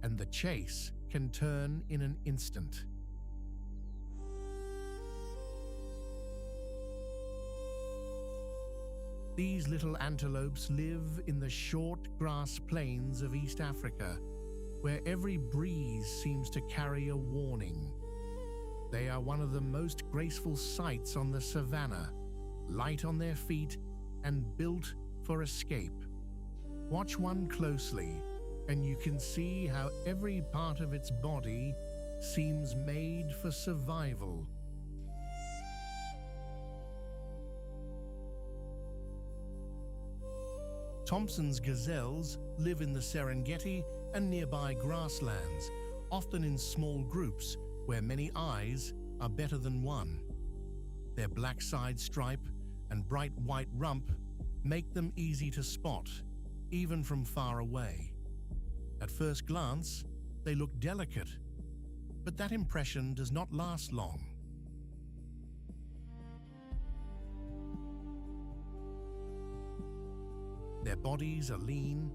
and the chase can turn in an instant. These little antelopes live in the short grass plains of East Africa, where every breeze seems to carry a warning. They are one of the most graceful sights on the Savannah, light on their feet and built for escape. Watch one closely, and you can see how every part of its body seems made for survival. Thompson's gazelles live in the Serengeti and nearby grasslands, often in small groups where many eyes are better than one. Their black side stripe and bright white rump make them easy to spot, even from far away. At first glance, they look delicate, but that impression does not last long. Their bodies are lean,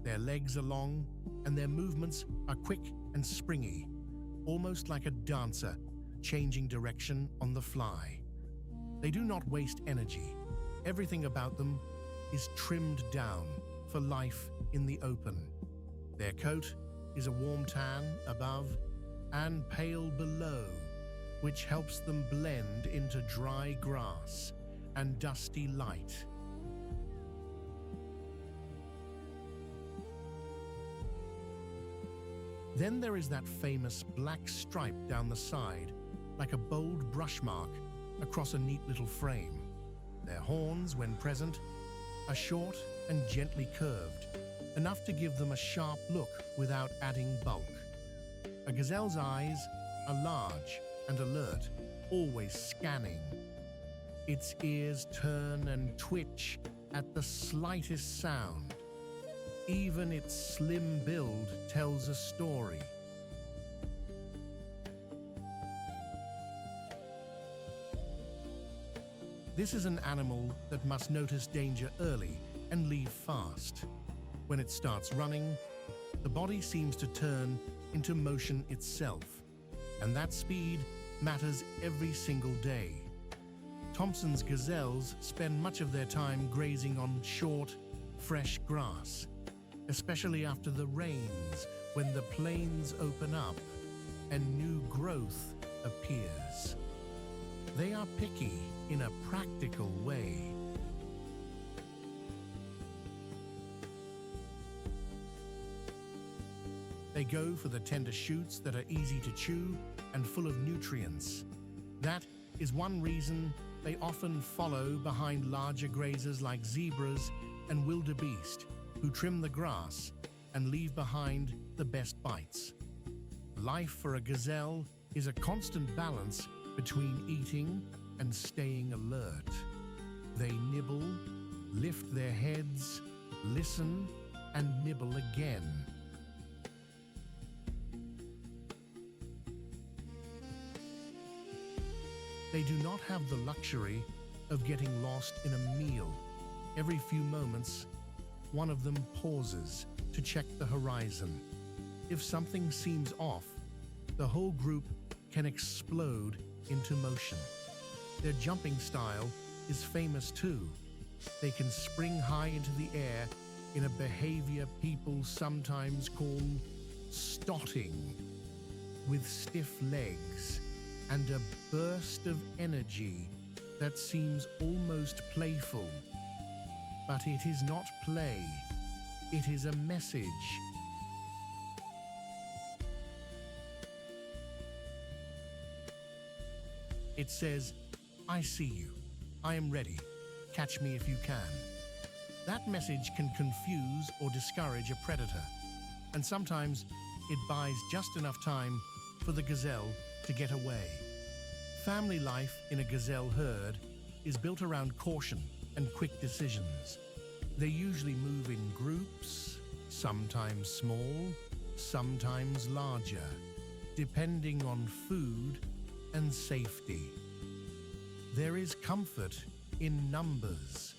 their legs are long, and their movements are quick and springy, almost like a dancer changing direction on the fly. They do not waste energy. Everything about them is trimmed down for life in the open. Their coat is a warm tan above and pale below, which helps them blend into dry grass and dusty light. Then there is that famous black stripe down the side, like a bold brush mark across a neat little frame. Their horns, when present, are short and gently curved, enough to give them a sharp look without adding bulk. A gazelle's eyes are large and alert, always scanning. Its ears turn and twitch at the slightest sound. Even its slim build tells a story. This is an animal that must notice danger early and leave fast. When it starts running, the body seems to turn into motion itself, and that speed matters every single day. Thompson's gazelles spend much of their time grazing on short, fresh grass, especially after the rains, when the plains open up and new growth appears. They are picky in a practical way. They go for the tender shoots that are easy to chew and full of nutrients. That is one reason they often follow behind larger grazers like zebras and wildebeest, who trim the grass and leave behind the best bites. Life for a gazelle is a constant balance between eating and staying alert. They nibble, lift their heads, listen, and nibble again. They do not have the luxury of getting lost in a meal. Every few moments, one of them pauses to check the horizon. If something seems off, the whole group can explode into motion. Their jumping style is famous too. They can spring high into the air in a behavior people sometimes call stotting, with stiff legs and a burst of energy that seems almost playful. But it is not play, it is a message. It says, "I see you. I am ready. Catch me if you can." That message can confuse or discourage a predator, and sometimes it buys just enough time for the gazelle to get away. Family life in a gazelle herd is built around caution and quick decisions. They usually move in groups, sometimes small, sometimes larger, depending on food and safety. There is comfort in numbers.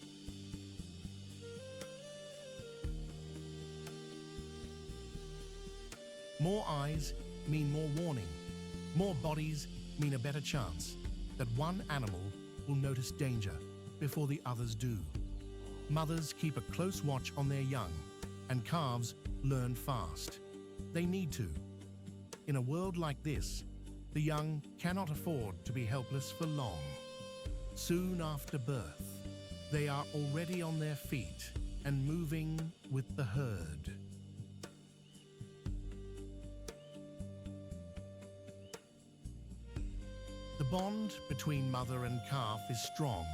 More eyes mean more warning. More bodies mean a better chance that one animal will notice danger before the others do. Mothers keep a close watch on their young, and calves learn fast. They need to. In a world like this, the young cannot afford to be helpless for long. Soon after birth, they are already on their feet and moving with the herd. The bond between mother and calf is strong,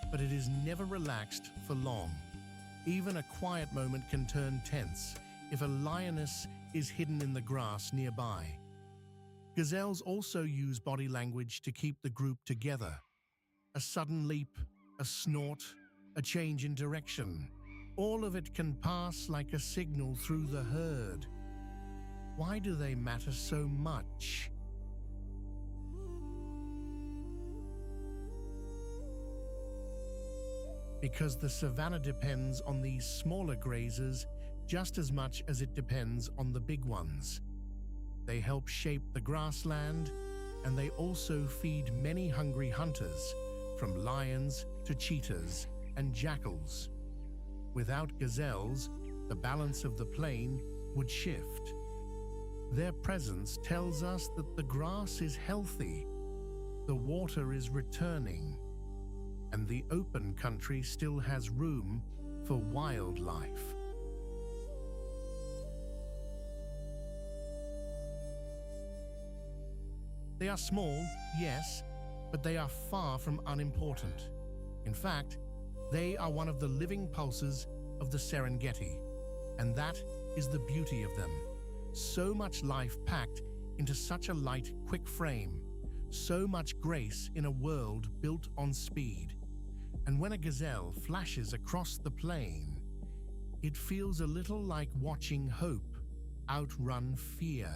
but it is never relaxed for long. Even a quiet moment can turn tense if a lioness is hidden in the grass nearby. Gazelles also use body language to keep the group together. A sudden leap, a snort, a change in direction. All of it can pass like a signal through the herd. Why do they matter so much? Because the savanna depends on these smaller grazers just as much as it depends on the big ones. They help shape the grassland, and they also feed many hungry hunters, from lions to cheetahs and jackals. Without gazelles, the balance of the plain would shift. Their presence tells us that the grass is healthy, the water is returning, and the open country still has room for wildlife. They are small, yes, but they are far from unimportant. In fact, they are one of the living pulses of the Serengeti. And that is the beauty of them. So much life packed into such a light, quick frame. So much grace in a world built on speed. And when a gazelle flashes across the plain, it feels a little like watching hope outrun fear.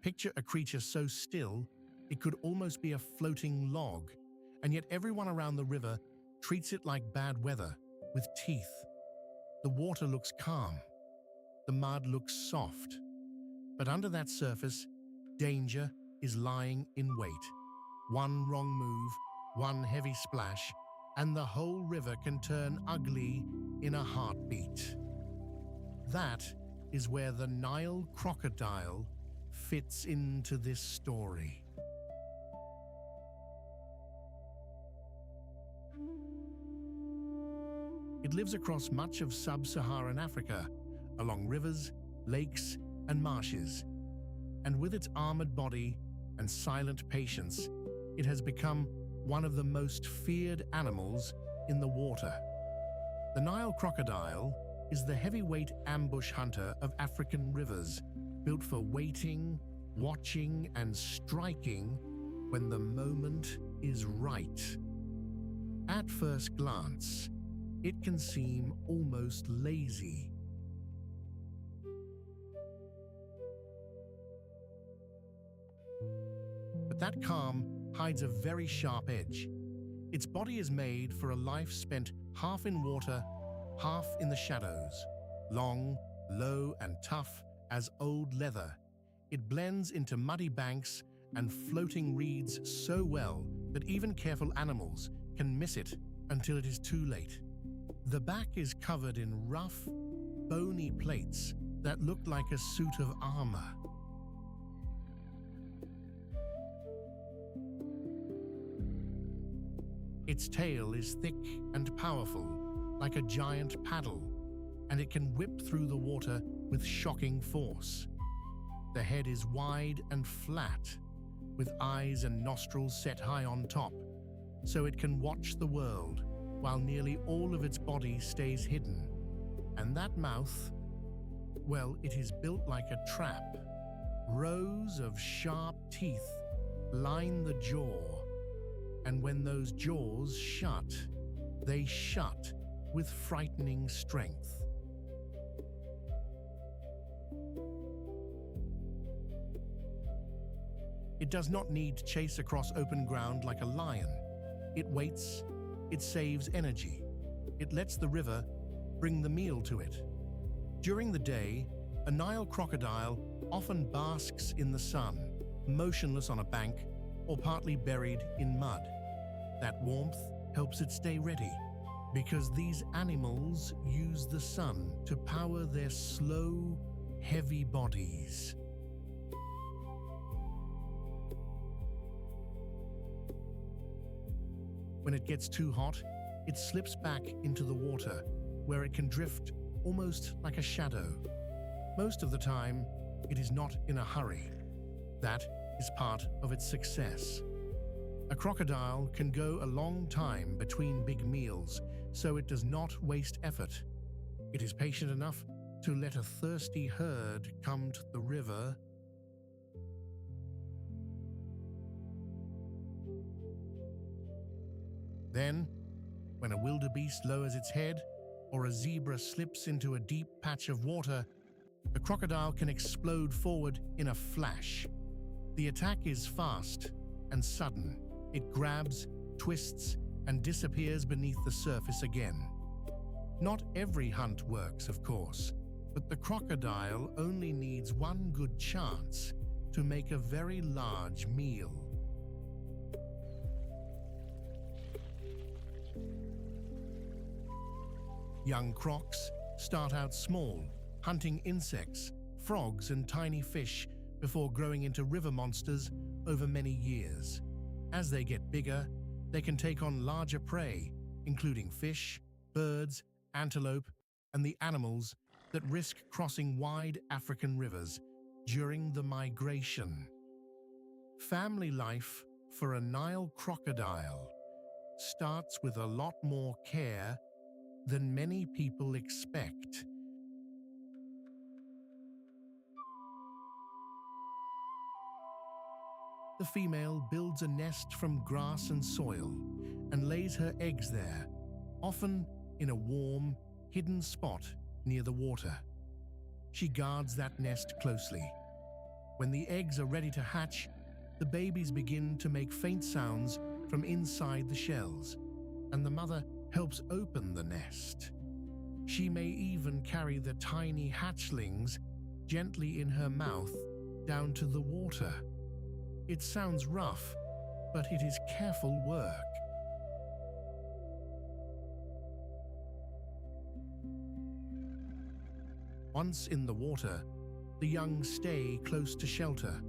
Picture a creature so still, it could almost be a floating log, and yet everyone around the river treats it like bad weather, with teeth. The water looks calm. The mud looks soft. But under that surface, danger is lying in wait. One wrong move, one heavy splash, and the whole river can turn ugly in a heartbeat. That is where the Nile crocodile fits into this story. It lives across much of sub-Saharan Africa, along rivers, lakes, and marshes. And with its armored body and silent patience, it has become one of the most feared animals in the water. The Nile crocodile is the heavyweight ambush hunter of African rivers, built for waiting, watching, and striking when the moment is right. At first glance, it can seem almost lazy. But that calm hides a very sharp edge. Its body is made for a life spent half in water, half in the shadows. Long, low, and tough as old leather, it blends into muddy banks and floating reeds so well that even careful animals can miss it until it is too late. The back is covered in rough, bony plates that look like a suit of armor. Its tail is thick and powerful, like a giant paddle, and it can whip through the water with shocking force. The head is wide and flat, with eyes and nostrils set high on top, so it can watch the world while nearly all of its body stays hidden. And that mouth, well, it is built like a trap. Rows of sharp teeth line the jaw, and when those jaws shut, they shut with frightening strength. It does not need to chase across open ground like a lion. It waits, it saves energy. It lets the river bring the meal to it. During the day, a Nile crocodile often basks in the sun, motionless on a bank or partly buried in mud. That warmth helps it stay ready, because these animals use the sun to power their slow, heavy bodies. When it gets too hot, it slips back into the water, where it can drift almost like a shadow. Most of the time, it is not in a hurry. That is part of its success. A crocodile can go a long time between big meals, so it does not waste effort. It is patient enough to let a thirsty herd come to the river. Then, when a wildebeest lowers its head or a zebra slips into a deep patch of water, the crocodile can explode forward in a flash. The attack is fast and sudden. It grabs, twists, and disappears beneath the surface again. Not every hunt works, of course, but the crocodile only needs one good chance to make a very large meal. Young crocs start out small, hunting insects, frogs, and tiny fish before growing into river monsters over many years. As they get bigger, they can take on larger prey, including fish, birds, antelope, and the animals that risk crossing wide African rivers during the migration. Family life for a Nile crocodile starts with a lot more care than many people expect. The female builds a nest from grass and soil and lays her eggs there, often in a warm, hidden spot near the water. She guards that nest closely. When the eggs are ready to hatch, the babies begin to make faint sounds from inside the shells, and the mother helps open the nest. She may even carry the tiny hatchlings gently in her mouth down to the water. It sounds rough, but it is careful work. Once in the water, the young stay close to shelter.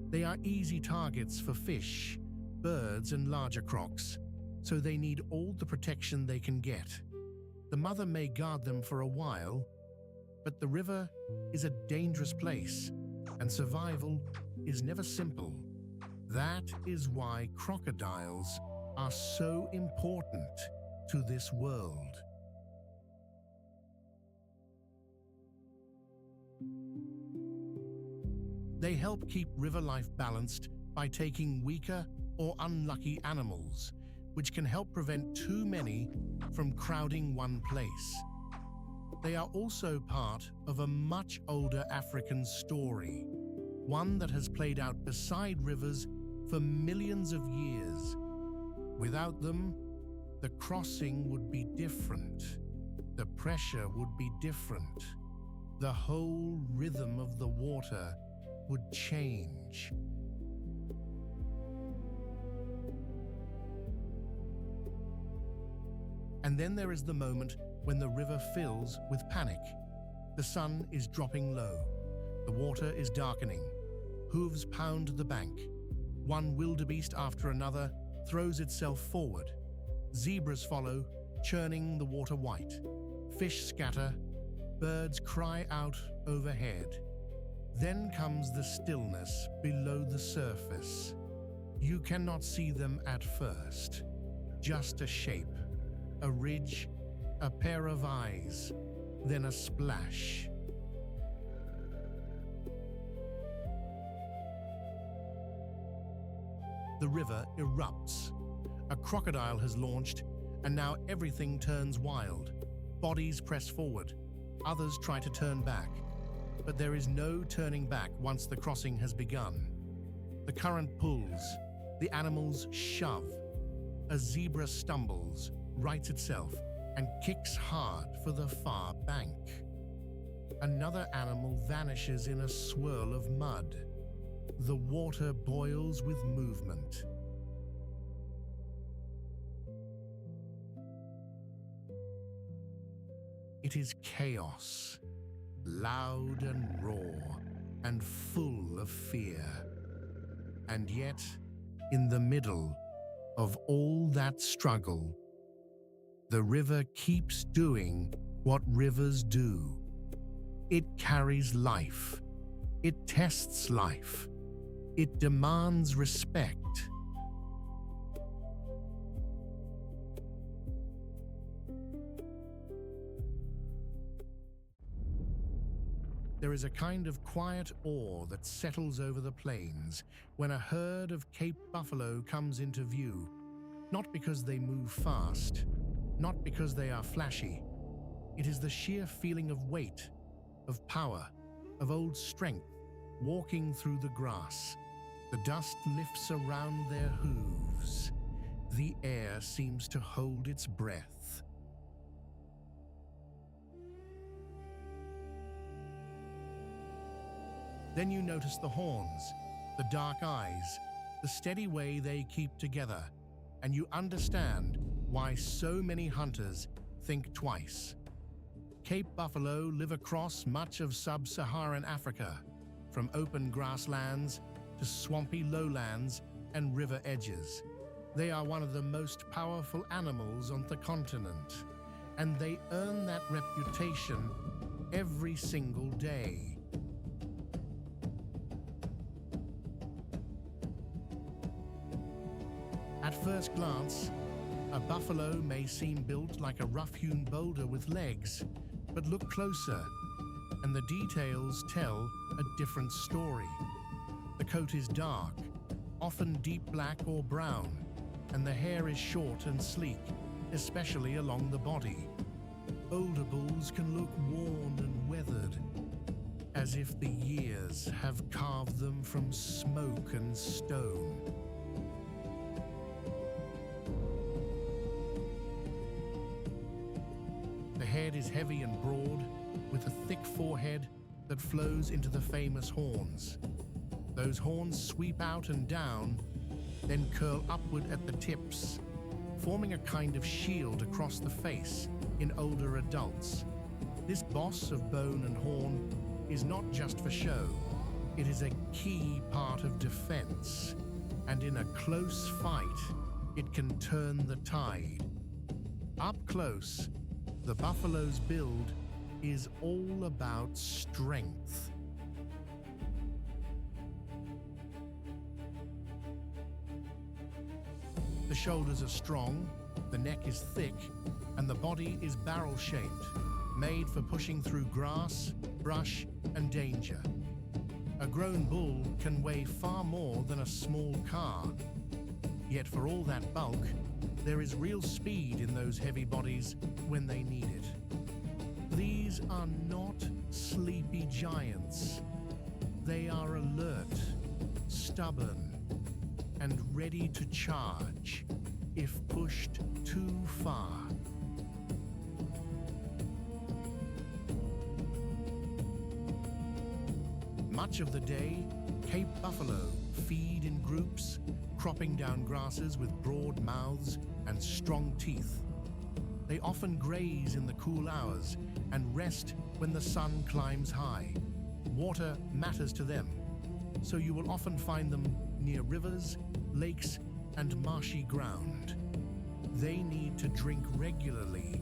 They are easy targets for fish, birds, and larger crocs, so they need all the protection they can get. The mother may guard them for a while, but the river is a dangerous place, and survival is never simple. That is why crocodiles are so important to this world. They help keep river life balanced by taking weaker or unlucky animals, which can help prevent too many from crowding one place. They are also part of a much older African story, one that has played out beside rivers for millions of years. Without them, the crossing would be different. The pressure would be different. The whole rhythm of the water would change. And then there is the moment when the river fills with panic. The sun is dropping low. The water is darkening. Hooves pound the bank. One wildebeest after another throws itself forward. Zebras follow, churning the water white. Fish scatter. Birds cry out overhead. Then comes the stillness below the surface. You cannot see them at first. Just a shape, a ridge, a pair of eyes, then a splash. The river erupts. A crocodile has launched, and now everything turns wild. Bodies press forward. Others try to turn back. But there is no turning back once the crossing has begun. The current pulls. The animals shove. A zebra stumbles, rights itself, and kicks hard for the far bank. Another animal vanishes in a swirl of mud. The water boils with movement. It is chaos, loud and raw, and full of fear. And yet, in the middle of all that struggle, the river keeps doing what rivers do. It carries life. It tests life. It demands respect. There is a kind of quiet awe that settles over the plains when a herd of Cape buffalo comes into view, not because they move fast, not because they are flashy. It is the sheer feeling of weight, of power, of old strength walking through the grass. The dust lifts around their hooves. The air seems to hold its breath. Then you notice the horns, the dark eyes, the steady way they keep together, and you understand why so many hunters think twice. Cape buffalo live across much of sub-Saharan Africa, from open grasslands to swampy lowlands and river edges. They are one of the most powerful animals on the continent, and they earn that reputation every single day. At first glance, a buffalo may seem built like a rough-hewn boulder with legs, but look closer, and the details tell a different story. The coat is dark, often deep black or brown, and the hair is short and sleek, especially along the body. Older bulls can look worn and weathered, as if the years have carved them from smoke and stone. The head is heavy and broad, with a thick forehead that flows into the famous horns. Those horns sweep out and down, then curl upward at the tips, forming a kind of shield across the face in older adults. This boss of bone and horn is not just for show. It is a key part of defense, and in a close fight, it can turn the tide. Up close, the buffalo's build is all about strength. The shoulders are strong, the neck is thick, and the body is barrel-shaped, made for pushing through grass, brush, and danger. A grown bull can weigh far more than a small car. Yet for all that bulk, there is real speed in those heavy bodies when they need it. These are not sleepy giants. They are alert, stubborn, and ready to charge if pushed too far. Much of the day, Cape buffalo feed in groups, cropping down grasses with broad mouths and strong teeth. They often graze in the cool hours and rest when the sun climbs high. Water matters to them, so you will often find them near rivers, lakes, and marshy ground. They need to drink regularly,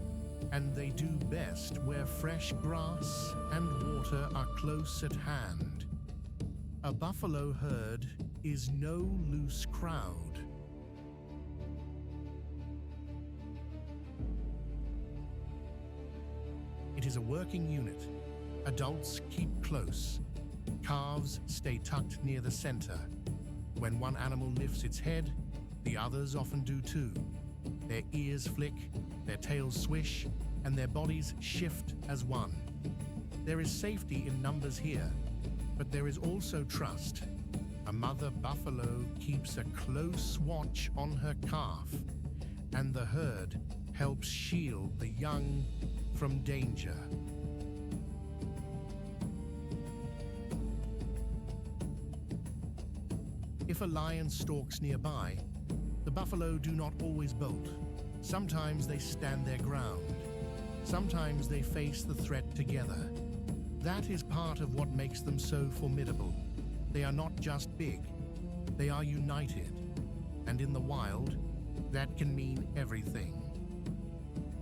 and they do best where fresh grass and water are close at hand. A buffalo herd is no loose crowd. It is a working unit. Adults keep close. Calves stay tucked near the center. When one animal lifts its head, the others often do too. Their ears flick, their tails swish, and their bodies shift as one. There is safety in numbers here, but there is also trust. A mother buffalo keeps a close watch on her calf, and the herd helps shield the young from danger. If a lion stalks nearby, the buffalo do not always bolt. Sometimes they stand their ground. Sometimes they face the threat together. That is part of what makes them so formidable. They are not just big, they are united. And in the wild, that can mean everything.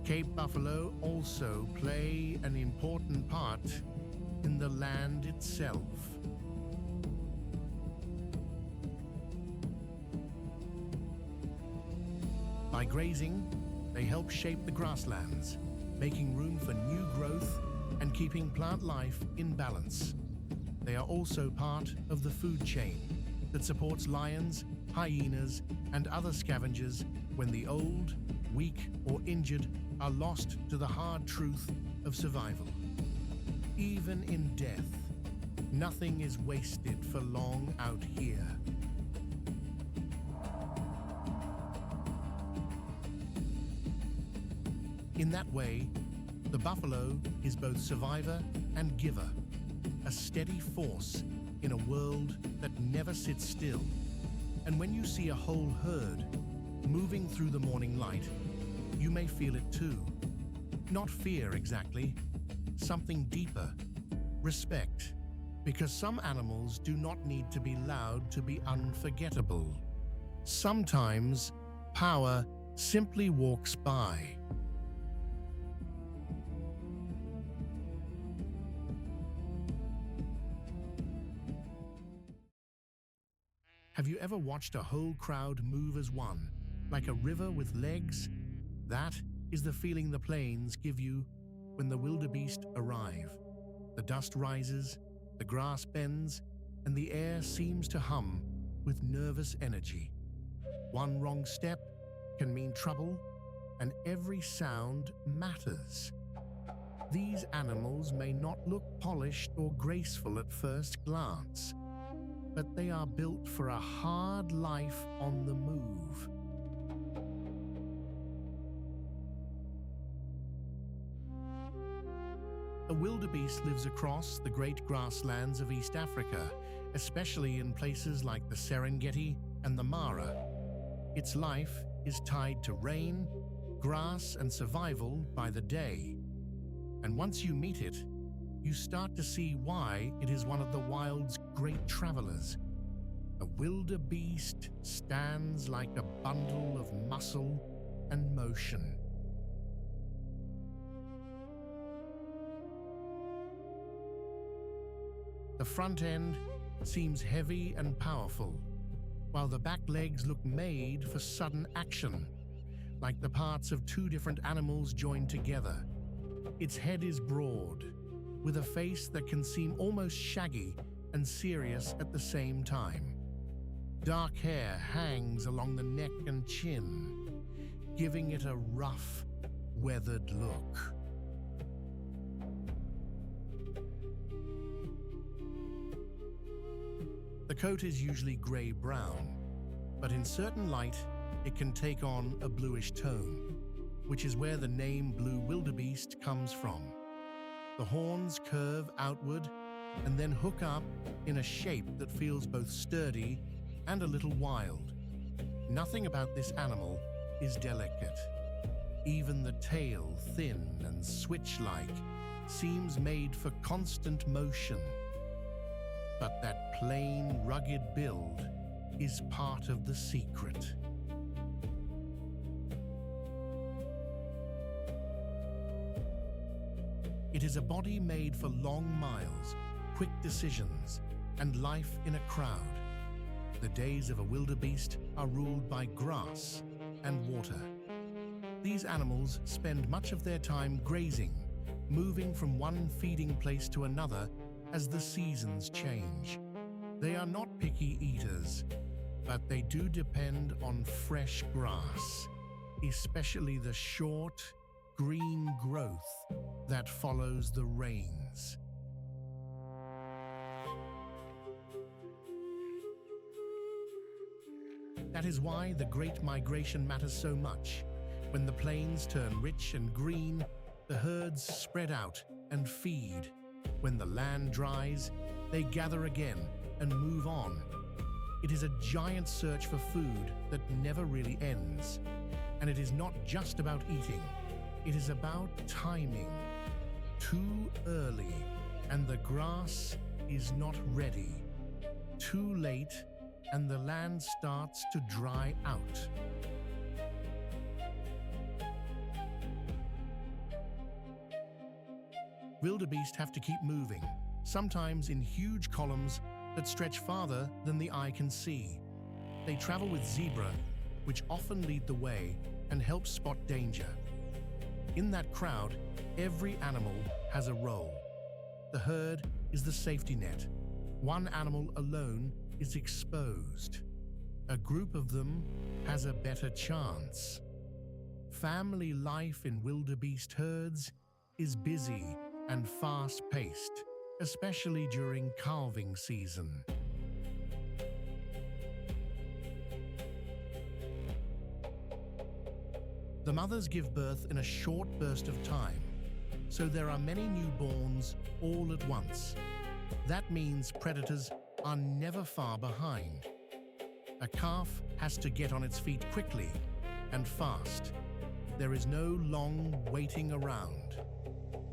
Cape buffalo also play an important part in the land itself. By grazing, they help shape the grasslands, making room for new growth and keeping plant life in balance. They are also part of the food chain that supports lions, hyenas, and other scavengers when the old, weak, or injured are lost to the hard truth of survival. Even in death, nothing is wasted for long out here. In that way, the buffalo is both survivor and giver, a steady force in a world that never sits still. And when you see a whole herd moving through the morning light, you may feel it too. Not fear exactly, something deeper, respect, because some animals do not need to be loud to be unforgettable. Sometimes power simply walks by. Have you ever watched a whole crowd move as one, like a river with legs. That is the feeling the plains give you when the wildebeest arrive. The dust rises, the grass bends, and the air seems to hum with nervous energy. One wrong step can mean trouble, and every sound matters. These animals may not look polished or graceful at first glance, but they are built for a hard life on the move. A wildebeest lives across the great grasslands of East Africa, especially in places like the Serengeti and the Mara. Its life is tied to rain, grass, and survival by the day. And once you meet it, you start to see why it is one of the wild's great travelers. A wildebeest stands like a bundle of muscle and motion. The front end seems heavy and powerful, while the back legs look made for sudden action, like the parts of two different animals joined together. Its head is broad, with a face that can seem almost shaggy and serious at the same time. Dark hair hangs along the neck and chin, giving it a rough, weathered look. The coat is usually gray-brown, but in certain light, it can take on a bluish tone, which is where the name blue wildebeest comes from. The horns curve outward and then hook up in a shape that feels both sturdy and a little wild. Nothing about this animal is delicate. Even the tail, thin and switch-like, seems made for constant motion. But that plain, rugged build is part of the secret. It is a body made for long miles, quick decisions, and life in a crowd. The days of a wildebeest are ruled by grass and water. These animals spend much of their time grazing, moving from one feeding place to another as the seasons change. They are not picky eaters, but they do depend on fresh grass, especially the short, green growth that follows the rains. That is why the Great Migration matters so much. When the plains turn rich and green, the herds spread out and feed. When the land dries, they gather again and move on. It is a giant search for food that never really ends. And it is not just about eating. It is about timing. Too early, and the grass is not ready. Too late, and the land starts to dry out. Wildebeest have to keep moving, sometimes in huge columns that stretch farther than the eye can see. They travel with zebra, which often lead the way and help spot danger. In that crowd, every animal has a role. The herd is the safety net. One animal alone is exposed. A group of them has a better chance. Family life in wildebeest herds is busy and fast-paced, especially during calving season. The mothers give birth in a short burst of time, so there are many newborns all at once. That means predators are never far behind. A calf has to get on its feet quickly and fast. There is no long waiting around.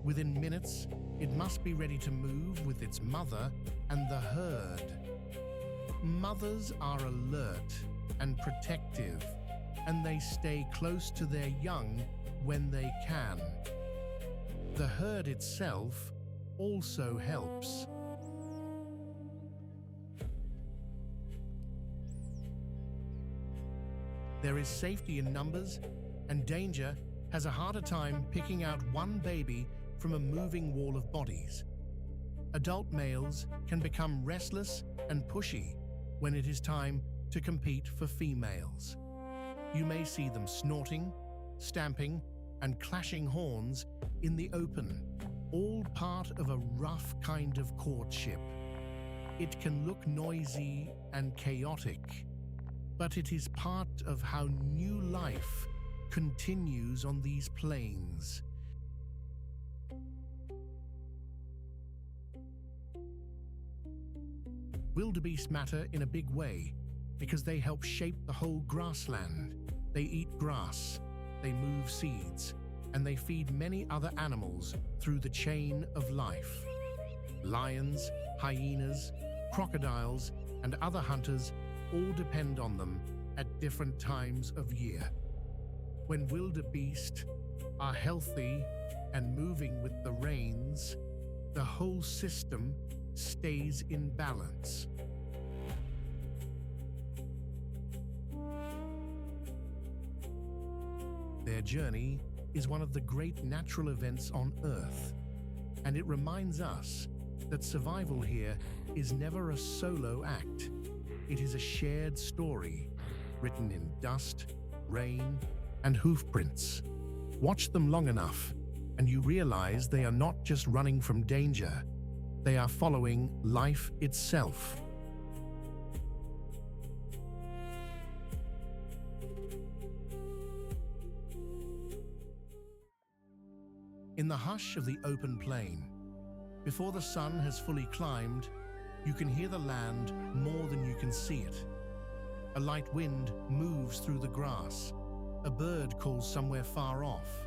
Within minutes, it must be ready to move with its mother and the herd. Mothers are alert and protective, and they stay close to their young when they can. The herd itself also helps. There is safety in numbers, and danger has a harder time picking out one baby from a moving wall of bodies. Adult males can become restless and pushy when it is time to compete for females. You may see them snorting, stamping, and clashing horns in the open, all part of a rough kind of courtship. It can look noisy and chaotic, but it is part of how new life continues on these plains. Wildebeest matter in a big way because they help shape the whole grassland. They eat grass, they move seeds, and they feed many other animals through the chain of life. Lions, hyenas, crocodiles, and other hunters all depend on them at different times of year. When wildebeest are healthy and moving with the rains, the whole system stays in balance. Their journey is one of the great natural events on Earth, and it reminds us that survival here is never a solo act. It is a shared story, written in dust, rain, and hoof prints. Watch them long enough, and you realize they are not just running from danger, they are following life itself. In the hush of the open plain, before the sun has fully climbed, you can hear the land more than you can see it. A light wind moves through the grass. A bird calls somewhere far off.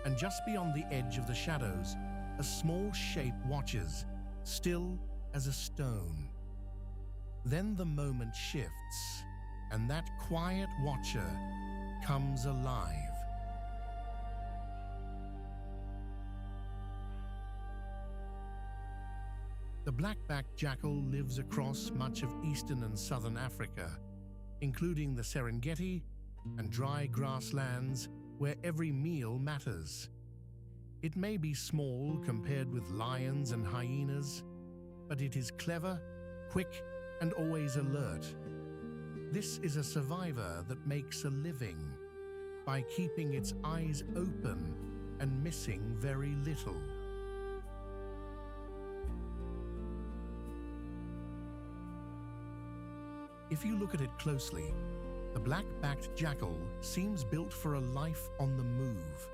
And just beyond the edge of the shadows, a small shape watches, still as a stone. Then the moment shifts, and that quiet watcher comes alive. The black-backed jackal lives across much of eastern and southern Africa, including the Serengeti and dry grasslands where every meal matters. It may be small compared with lions and hyenas, but it is clever, quick, and always alert. This is a survivor that makes a living by keeping its eyes open and missing very little. If you look at it closely, the black-backed jackal seems built for a life on the move.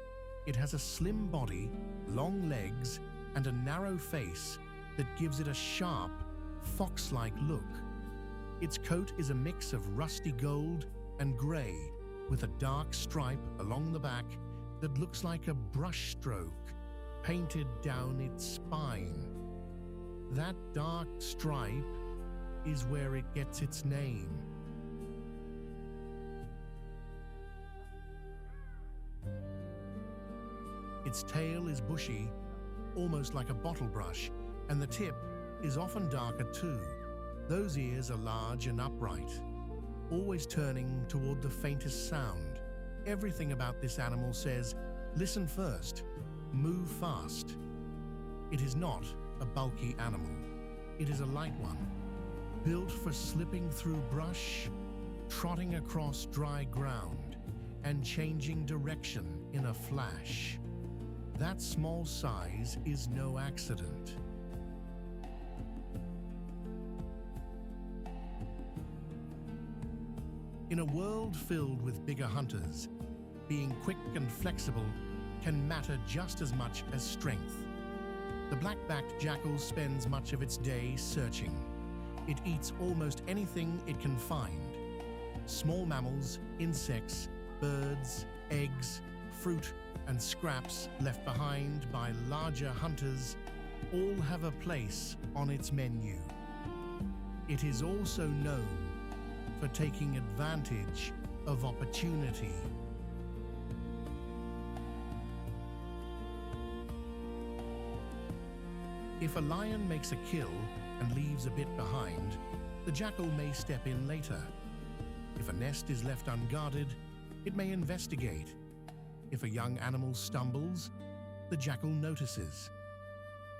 It has a slim body, long legs, and a narrow face that gives it a sharp, fox-like look. Its coat is a mix of rusty gold and grey, with a dark stripe along the back that looks like a brushstroke painted down its spine. That dark stripe is where it gets its name. Its tail is bushy, almost like a bottle brush, and the tip is often darker too. Those ears are large and upright, always turning toward the faintest sound. Everything about this animal says, listen first, move fast. It is not a bulky animal. It is a light one, built for slipping through brush, trotting across dry ground, and changing direction in a flash. That small size is no accident. In a world filled with bigger hunters, being quick and flexible can matter just as much as strength. The black-backed jackal spends much of its day searching. It eats almost anything it can find. Small mammals, insects, birds, eggs, fruit, and scraps left behind by larger hunters all have a place on its menu. It is also known for taking advantage of opportunity. If a lion makes a kill and leaves a bit behind, the jackal may step in later. If a nest is left unguarded, it may investigate. If a young animal stumbles, the jackal notices.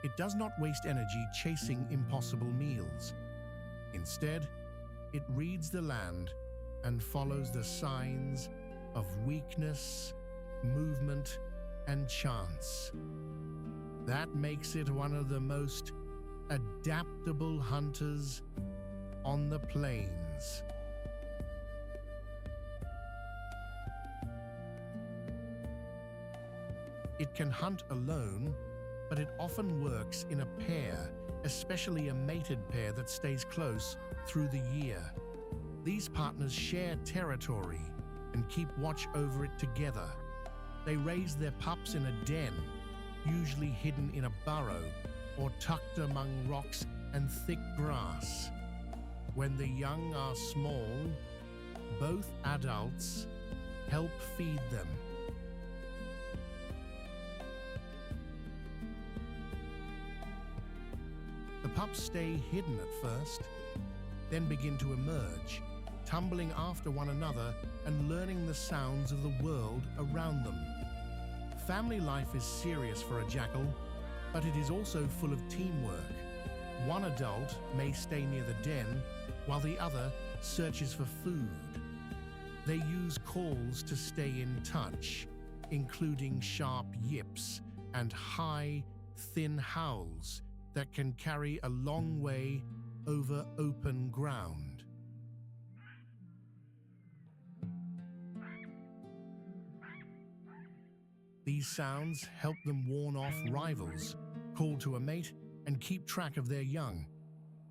It does not waste energy chasing impossible meals. Instead, it reads the land and follows the signs of weakness, movement, and chance. That makes it one of the most adaptable hunters on the plains. It can hunt alone, but it often works in a pair, especially a mated pair that stays close through the year. These partners share territory and keep watch over it together. They raise their pups in a den, usually hidden in a burrow or tucked among rocks and thick grass. When the young are small, both adults help feed them. The pups stay hidden at first, then begin to emerge, tumbling after one another and learning the sounds of the world around them. Family life is serious for a jackal, but it is also full of teamwork. One adult may stay near the den, while the other searches for food. They use calls to stay in touch, including sharp yips and high, thin howls that can carry a long way over open ground. These sounds help them warn off rivals, call to a mate, and keep track of their young.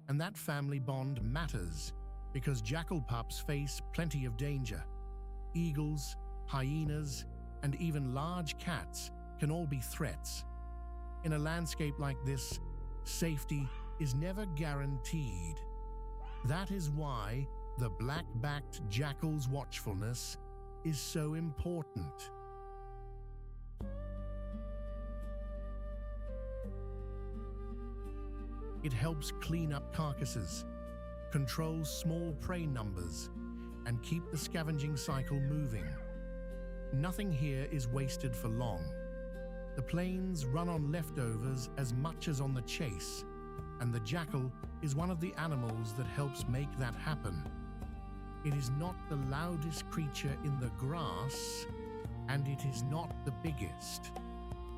And that family bond matters because jackal pups face plenty of danger. Eagles, hyenas, and even large cats can all be threats. In a landscape like this, safety is never guaranteed. That is why the black-backed jackal's watchfulness is so important. It helps clean up carcasses, control small prey numbers, and keep the scavenging cycle moving. Nothing here is wasted for long. The plains run on leftovers as much as on the chase, and the jackal is one of the animals that helps make that happen. It is not the loudest creature in the grass, and it is not the biggest,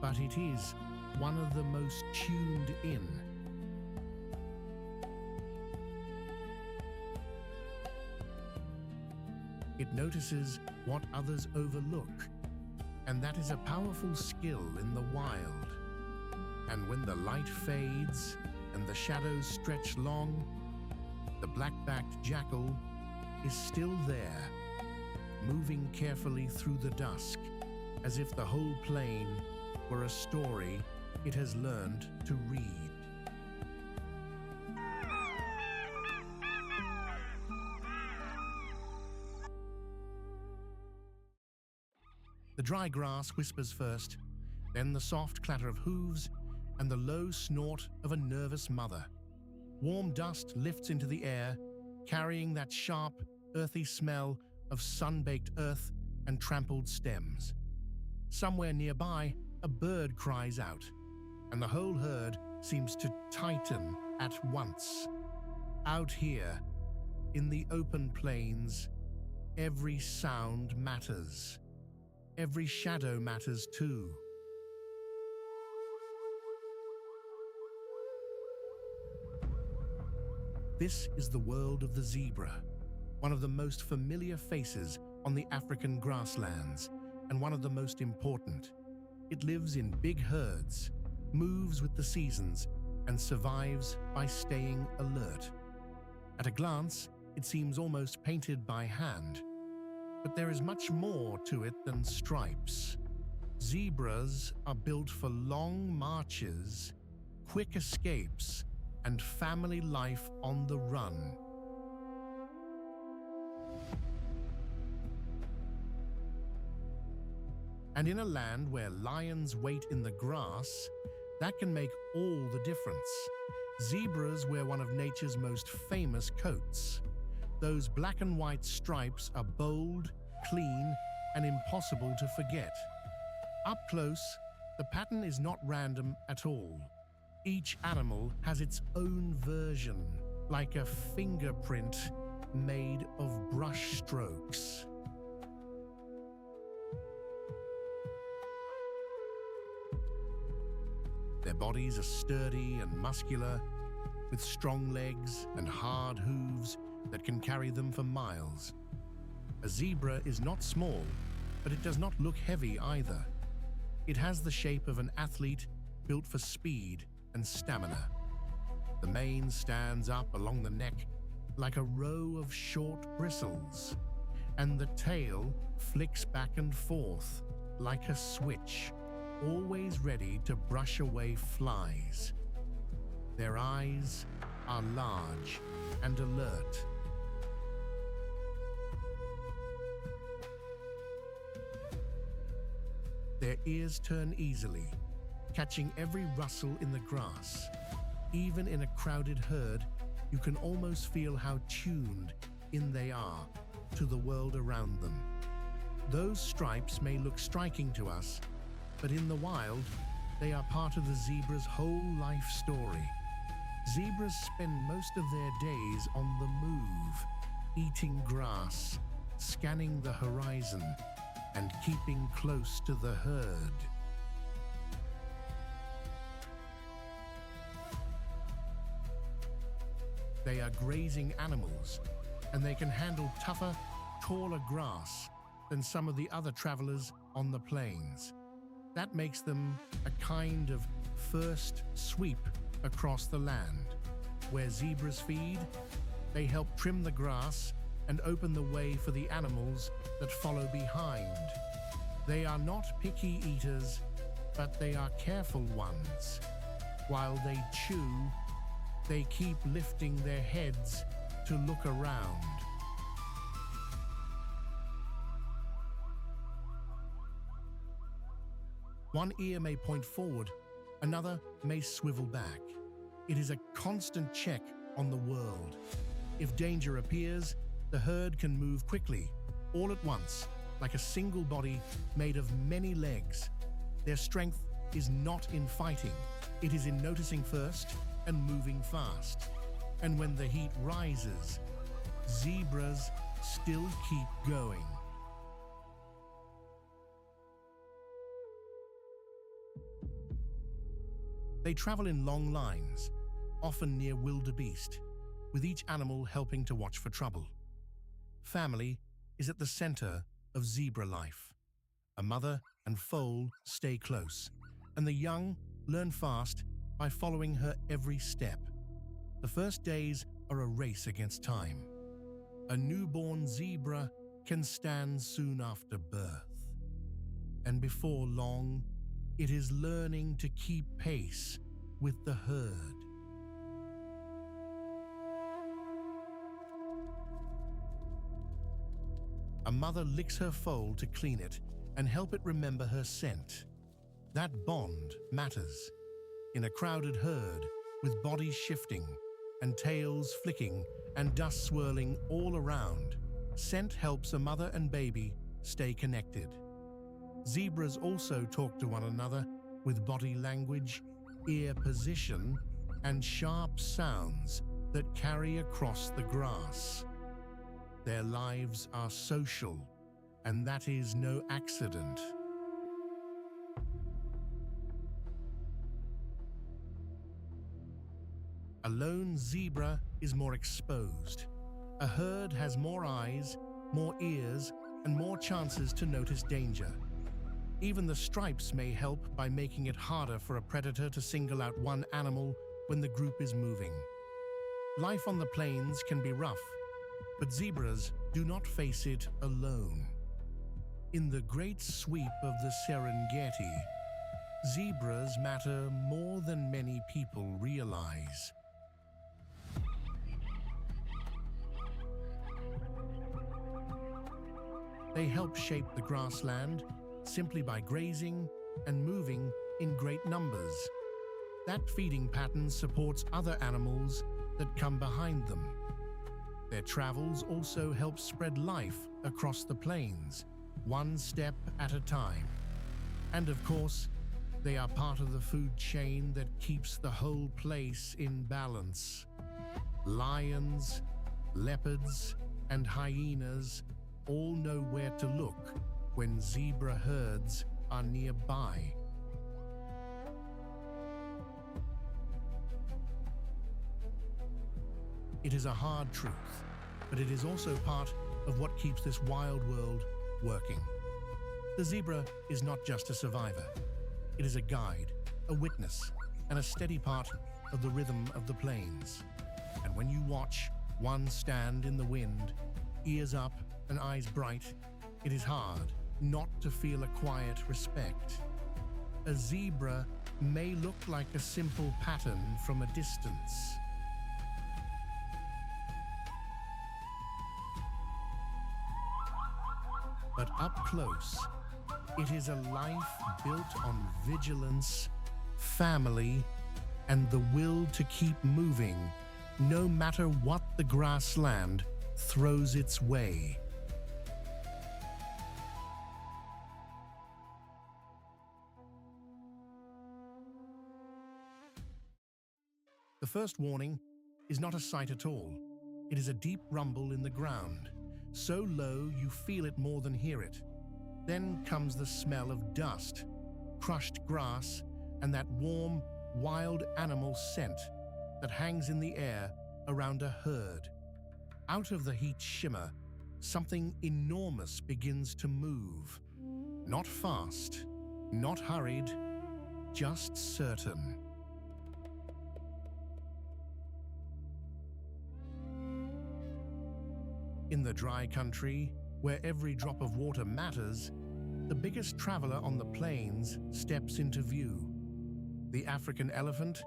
but it is one of the most tuned in. It notices what others overlook, and that is a powerful skill in the wild. And when the light fades and the shadows stretch long, the black-backed jackal is still there, moving carefully through the dusk, as if the whole plain were a story it has learned to read. The dry grass whispers first, then the soft clatter of hooves and the low snort of a nervous mother. Warm dust lifts into the air, carrying that sharp, earthy smell of sun-baked earth and trampled stems. Somewhere nearby, a bird cries out, and the whole herd seems to tighten at once. Out here, in the open plains, every sound matters. Every shadow matters too. This is the world of the zebra, one of the most familiar faces on the African grasslands, and one of the most important. It lives in big herds, moves with the seasons, and survives by staying alert. At a glance, it seems almost painted by hand. But there is much more to it than stripes. Zebras are built for long marches, quick escapes, and family life on the run. And in a land where lions wait in the grass, that can make all the difference. Zebras wear one of nature's most famous coats, Those black and white stripes are bold, clean, and impossible to forget. Up close, the pattern is not random at all. Each animal has its own version, like a fingerprint made of brush strokes. Their bodies are sturdy and muscular, with strong legs and hard hooves that can carry them for miles. A zebra is not small, but it does not look heavy either. It has the shape of an athlete built for speed and stamina. The mane stands up along the neck like a row of short bristles, and the tail flicks back and forth like a switch, always ready to brush away flies. Their eyes are large and alert. Their ears turn easily, catching every rustle in the grass. Even in a crowded herd, you can almost feel how tuned in they are to the world around them. Those stripes may look striking to us, but in the wild, they are part of the zebra's whole life story. Zebras spend most of their days on the move, eating grass, scanning the horizon, and keeping close to the herd. They are grazing animals, and they can handle tougher, taller grass than some of the other travelers on the plains. That makes them a kind of first sweep across the land. Where zebras feed, they help trim the grass and open the way for the animals that follow behind. They are not picky eaters, but they are careful ones. While they chew, they keep lifting their heads to look around. One ear may point forward, another may swivel back. It is a constant check on the world. If danger appears, the herd can move quickly, all at once, like a single body made of many legs. Their strength is not in fighting, it is in noticing first and moving fast. And when the heat rises, zebras still keep going. They travel in long lines, often near wildebeest, with each animal helping to watch for trouble. Family is at the center of zebra life. A mother and foal stay close, and the young learn fast by following her every step. The first days are a race against time. A newborn zebra can stand soon after birth, and before long, it is learning to keep pace with the herd. A mother licks her foal to clean it and help it remember her scent. That bond matters. In a crowded herd, with bodies shifting and tails flicking and dust swirling all around, scent helps a mother and baby stay connected. Zebras also talk to one another with body language, ear position, and sharp sounds that carry across the grass. Their lives are social, and that is no accident. A lone zebra is more exposed. A herd has more eyes, more ears, and more chances to notice danger. Even the stripes may help by making it harder for a predator to single out one animal when the group is moving. Life on the plains can be rough, but zebras do not face it alone. In the great sweep of the Serengeti, zebras matter more than many people realize. They help shape the grassland simply by grazing and moving in great numbers. That feeding pattern supports other animals that come behind them. Their travels also help spread life across the plains, one step at a time. And of course, they are part of the food chain that keeps the whole place in balance. Lions, leopards, and hyenas all know where to look when zebra herds are nearby. It is a hard truth, but it is also part of what keeps this wild world working. The zebra is not just a survivor. It is a guide, a witness, and a steady part of the rhythm of the plains. And when you watch one stand in the wind, ears up and eyes bright, it is hard not to feel a quiet respect. A zebra may look like a simple pattern from a distance. But up close, it is a life built on vigilance, family, and the will to keep moving, no matter what the grassland throws its way. The first warning is not a sight at all. It is a deep rumble in the ground, so low you feel it more than hear it. Then comes the smell of dust, crushed grass, and that warm, wild animal scent that hangs in the air around a herd. Out of the heat shimmer, something enormous begins to move. Not fast, not hurried, just certain. In the dry country, where every drop of water matters, the biggest traveler on the plains steps into view. The African elephant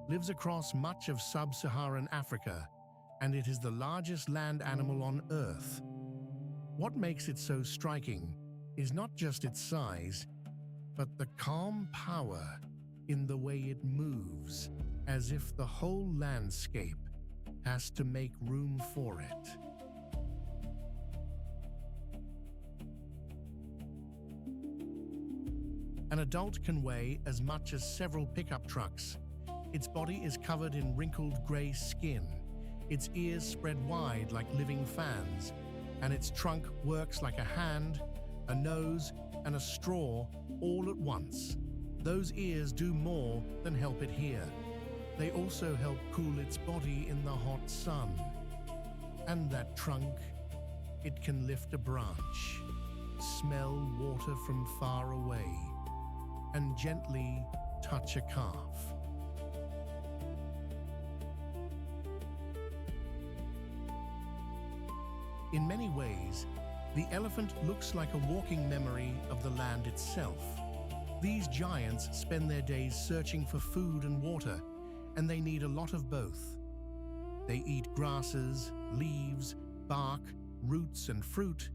lives across much of sub-Saharan Africa, and it is the largest land animal on Earth. What makes it so striking is not just its size, but the calm power in the way it moves, as if the whole landscape has to make room for it. An adult can weigh as much as several pickup trucks. Its body is covered in wrinkled gray skin, its ears spread wide like living fans, and its trunk works like a hand, a nose, and a straw all at once. Those ears do more than help it hear. They also help cool its body in the hot sun. And that trunk, it can lift a branch, smell water from far away, and gently touch a calf. In many ways, the elephant looks like a walking memory of the land itself. These giants spend their days searching for food and water, and they need a lot of both. They eat grasses, leaves, bark, roots, and fruit,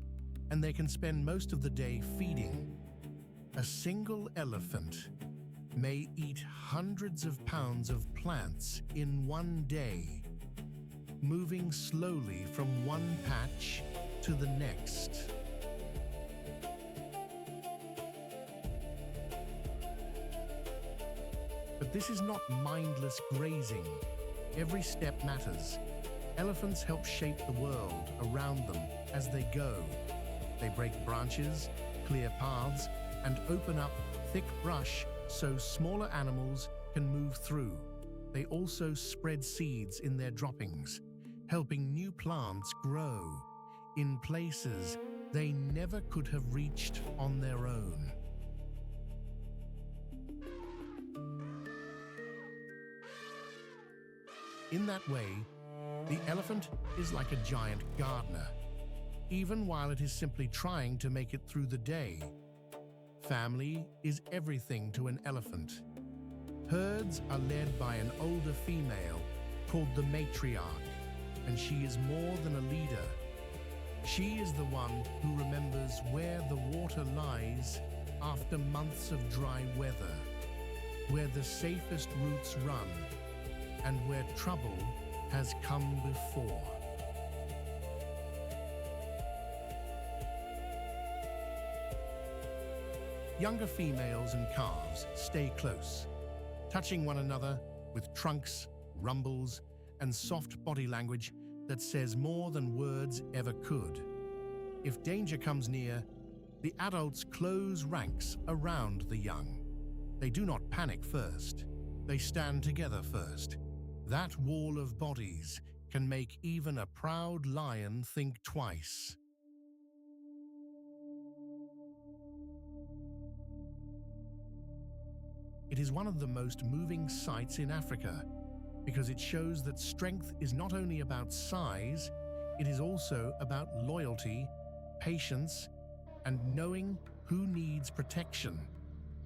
and they can spend most of the day feeding. A single elephant may eat hundreds of pounds of plants in one day, moving slowly from one patch to the next. But this is not mindless grazing. Every step matters. Elephants help shape the world around them as they go. They break branches, clear paths, and open up thick brush so smaller animals can move through. They also spread seeds in their droppings, helping new plants grow in places they never could have reached on their own. In that way, the elephant is like a giant gardener, even while it is simply trying to make it through the day. Family is everything to an elephant. Herds are led by an older female called the matriarch, and she is more than a leader. She is the one who remembers where the water lies after months of dry weather, where the safest routes run, and where trouble has come before. Younger females and calves stay close, touching one another with trunks, rumbles, and soft body language that says more than words ever could. If danger comes near, the adults close ranks around the young. They do not panic first. They stand together first. That wall of bodies can make even a proud lion think twice. It is one of the most moving sights in Africa because it shows that strength is not only about size, it is also about loyalty, patience, and knowing who needs protection.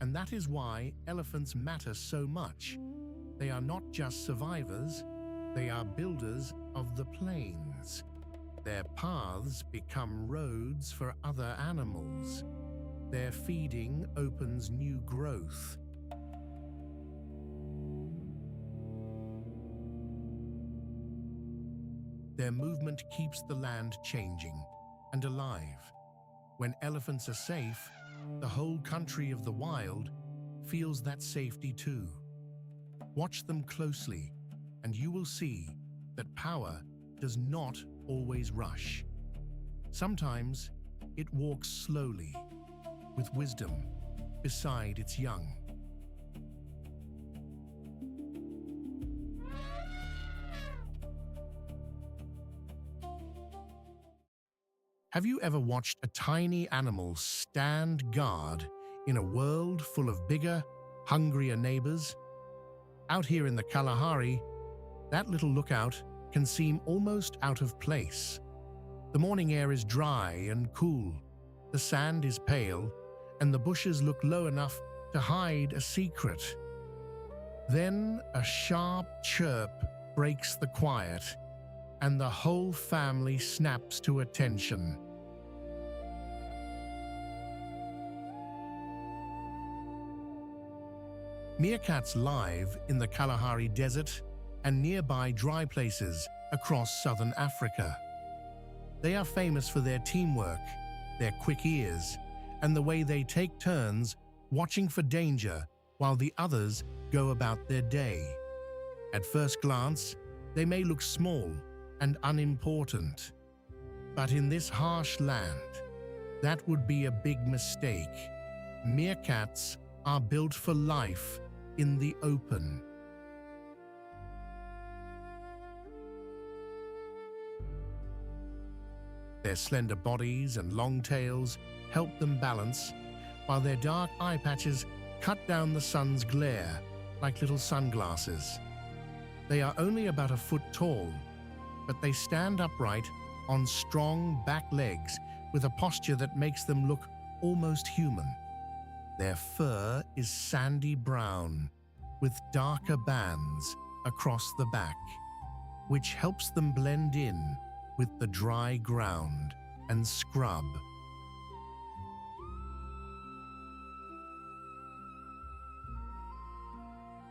And that is why elephants matter so much. They are not just survivors, they are builders of the plains. Their paths become roads for other animals. Their feeding opens new growth. Their movement keeps the land changing and alive. When elephants are safe, the whole country of the wild feels that safety too. Watch them closely, and you will see that power does not always rush. Sometimes it walks slowly, with wisdom, beside its young. Have you ever watched a tiny animal stand guard in a world full of bigger, hungrier neighbors? Out here in the Kalahari, that little lookout can seem almost out of place. The morning air is dry and cool, the sand is pale, and the bushes look low enough to hide a secret. Then a sharp chirp breaks the quiet, and the whole family snaps to attention. Meerkats live in the Kalahari Desert and nearby dry places across southern Africa. They are famous for their teamwork, their quick ears, and the way they take turns watching for danger while the others go about their day. At first glance, they may look small and unimportant, but in this harsh land, that would be a big mistake. Meerkats are built for life in the open. Their slender bodies and long tails help them balance, while their dark eye patches cut down the sun's glare like little sunglasses. They are only about a foot tall, but they stand upright on strong back legs with a posture that makes them look almost human. Their fur is sandy brown with darker bands across the back, which helps them blend in with the dry ground and scrub.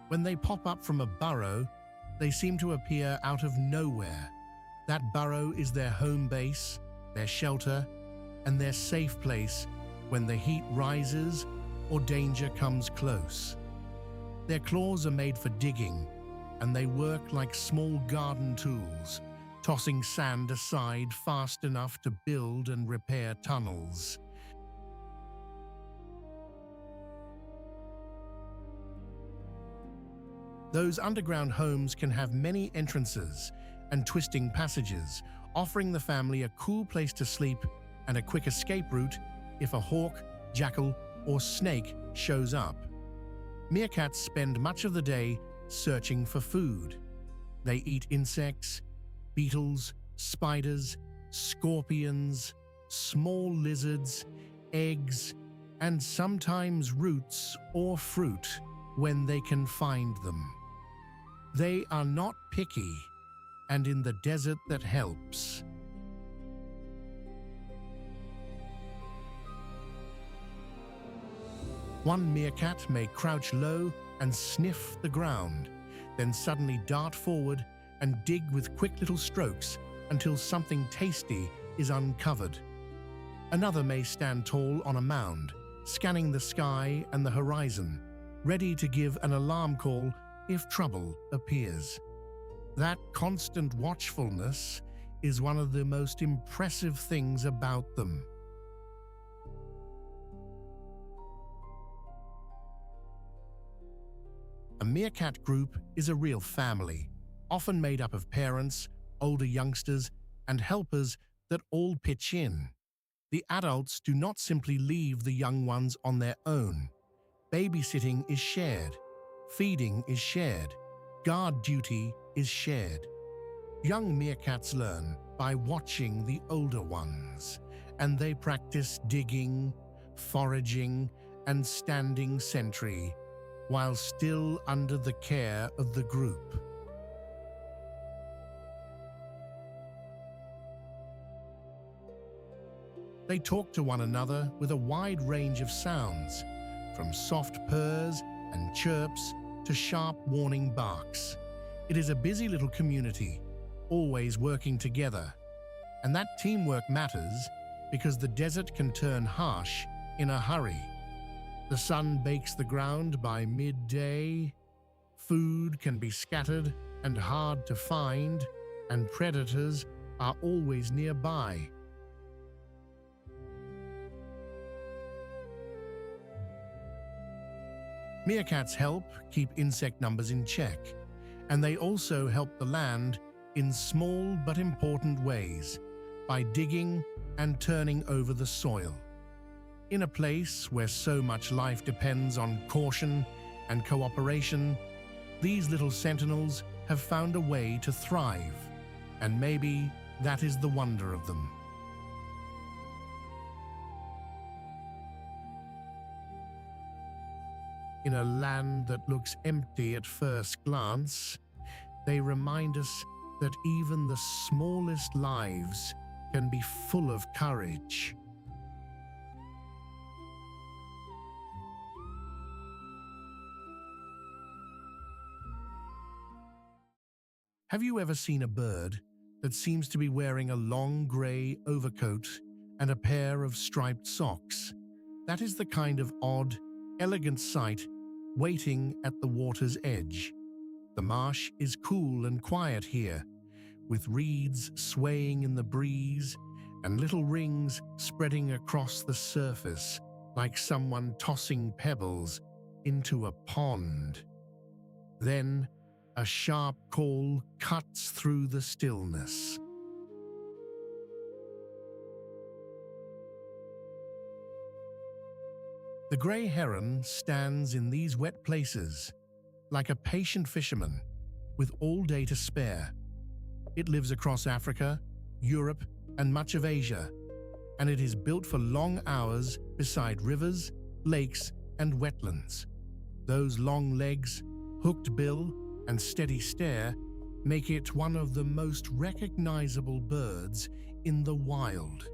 When they pop up from a burrow, they seem to appear out of nowhere. That burrow is their home base, their shelter, and their safe place when the heat rises or danger comes close. Their claws are made for digging, and they work like small garden tools, tossing sand aside fast enough to build and repair tunnels. Those underground homes can have many entrances and twisting passages, offering the family a cool place to sleep and a quick escape route if a hawk, jackal, or snake shows up. Meerkats spend much of the day searching for food. They eat insects, beetles, spiders, scorpions, small lizards, eggs, and sometimes roots or fruit when they can find them. They are not picky, and in the desert that helps. One meerkat may crouch low and sniff the ground, then suddenly dart forward and dig with quick little strokes until something tasty is uncovered. Another may stand tall on a mound, scanning the sky and the horizon, ready to give an alarm call if trouble appears. That constant watchfulness is one of the most impressive things about them. A meerkat group is a real family, often made up of parents, older youngsters, and helpers that all pitch in. The adults do not simply leave the young ones on their own. Babysitting is shared, feeding is shared, guard duty is shared. Young meerkats learn by watching the older ones, and they practice digging, foraging, and standing sentry while still under the care of the group. They talk to one another with a wide range of sounds, from soft purrs and chirps to sharp warning barks. It is a busy little community, always working together. And that teamwork matters because the desert can turn harsh in a hurry. The sun bakes the ground by midday, food can be scattered and hard to find, and predators are always nearby. Meerkats help keep insect numbers in check, and they also help the land in small but important ways by digging and turning over the soil. In a place where so much life depends on caution and cooperation, these little sentinels have found a way to thrive, and maybe that is the wonder of them. In a land that looks empty at first glance, they remind us that even the smallest lives can be full of courage. Have you ever seen a bird that seems to be wearing a long grey overcoat and a pair of striped socks? That is the kind of odd, elegant sight waiting at the water's edge. The marsh is cool and quiet here, with reeds swaying in the breeze and little rings spreading across the surface like someone tossing pebbles into a pond. Then a sharp call cuts through the stillness. The grey heron stands in these wet places like a patient fisherman with all day to spare. It lives across Africa, Europe, and much of Asia, and it is built for long hours beside rivers, lakes, and wetlands. Those long legs, hooked bill, and steady stare make it one of the most recognizable birds in the wild.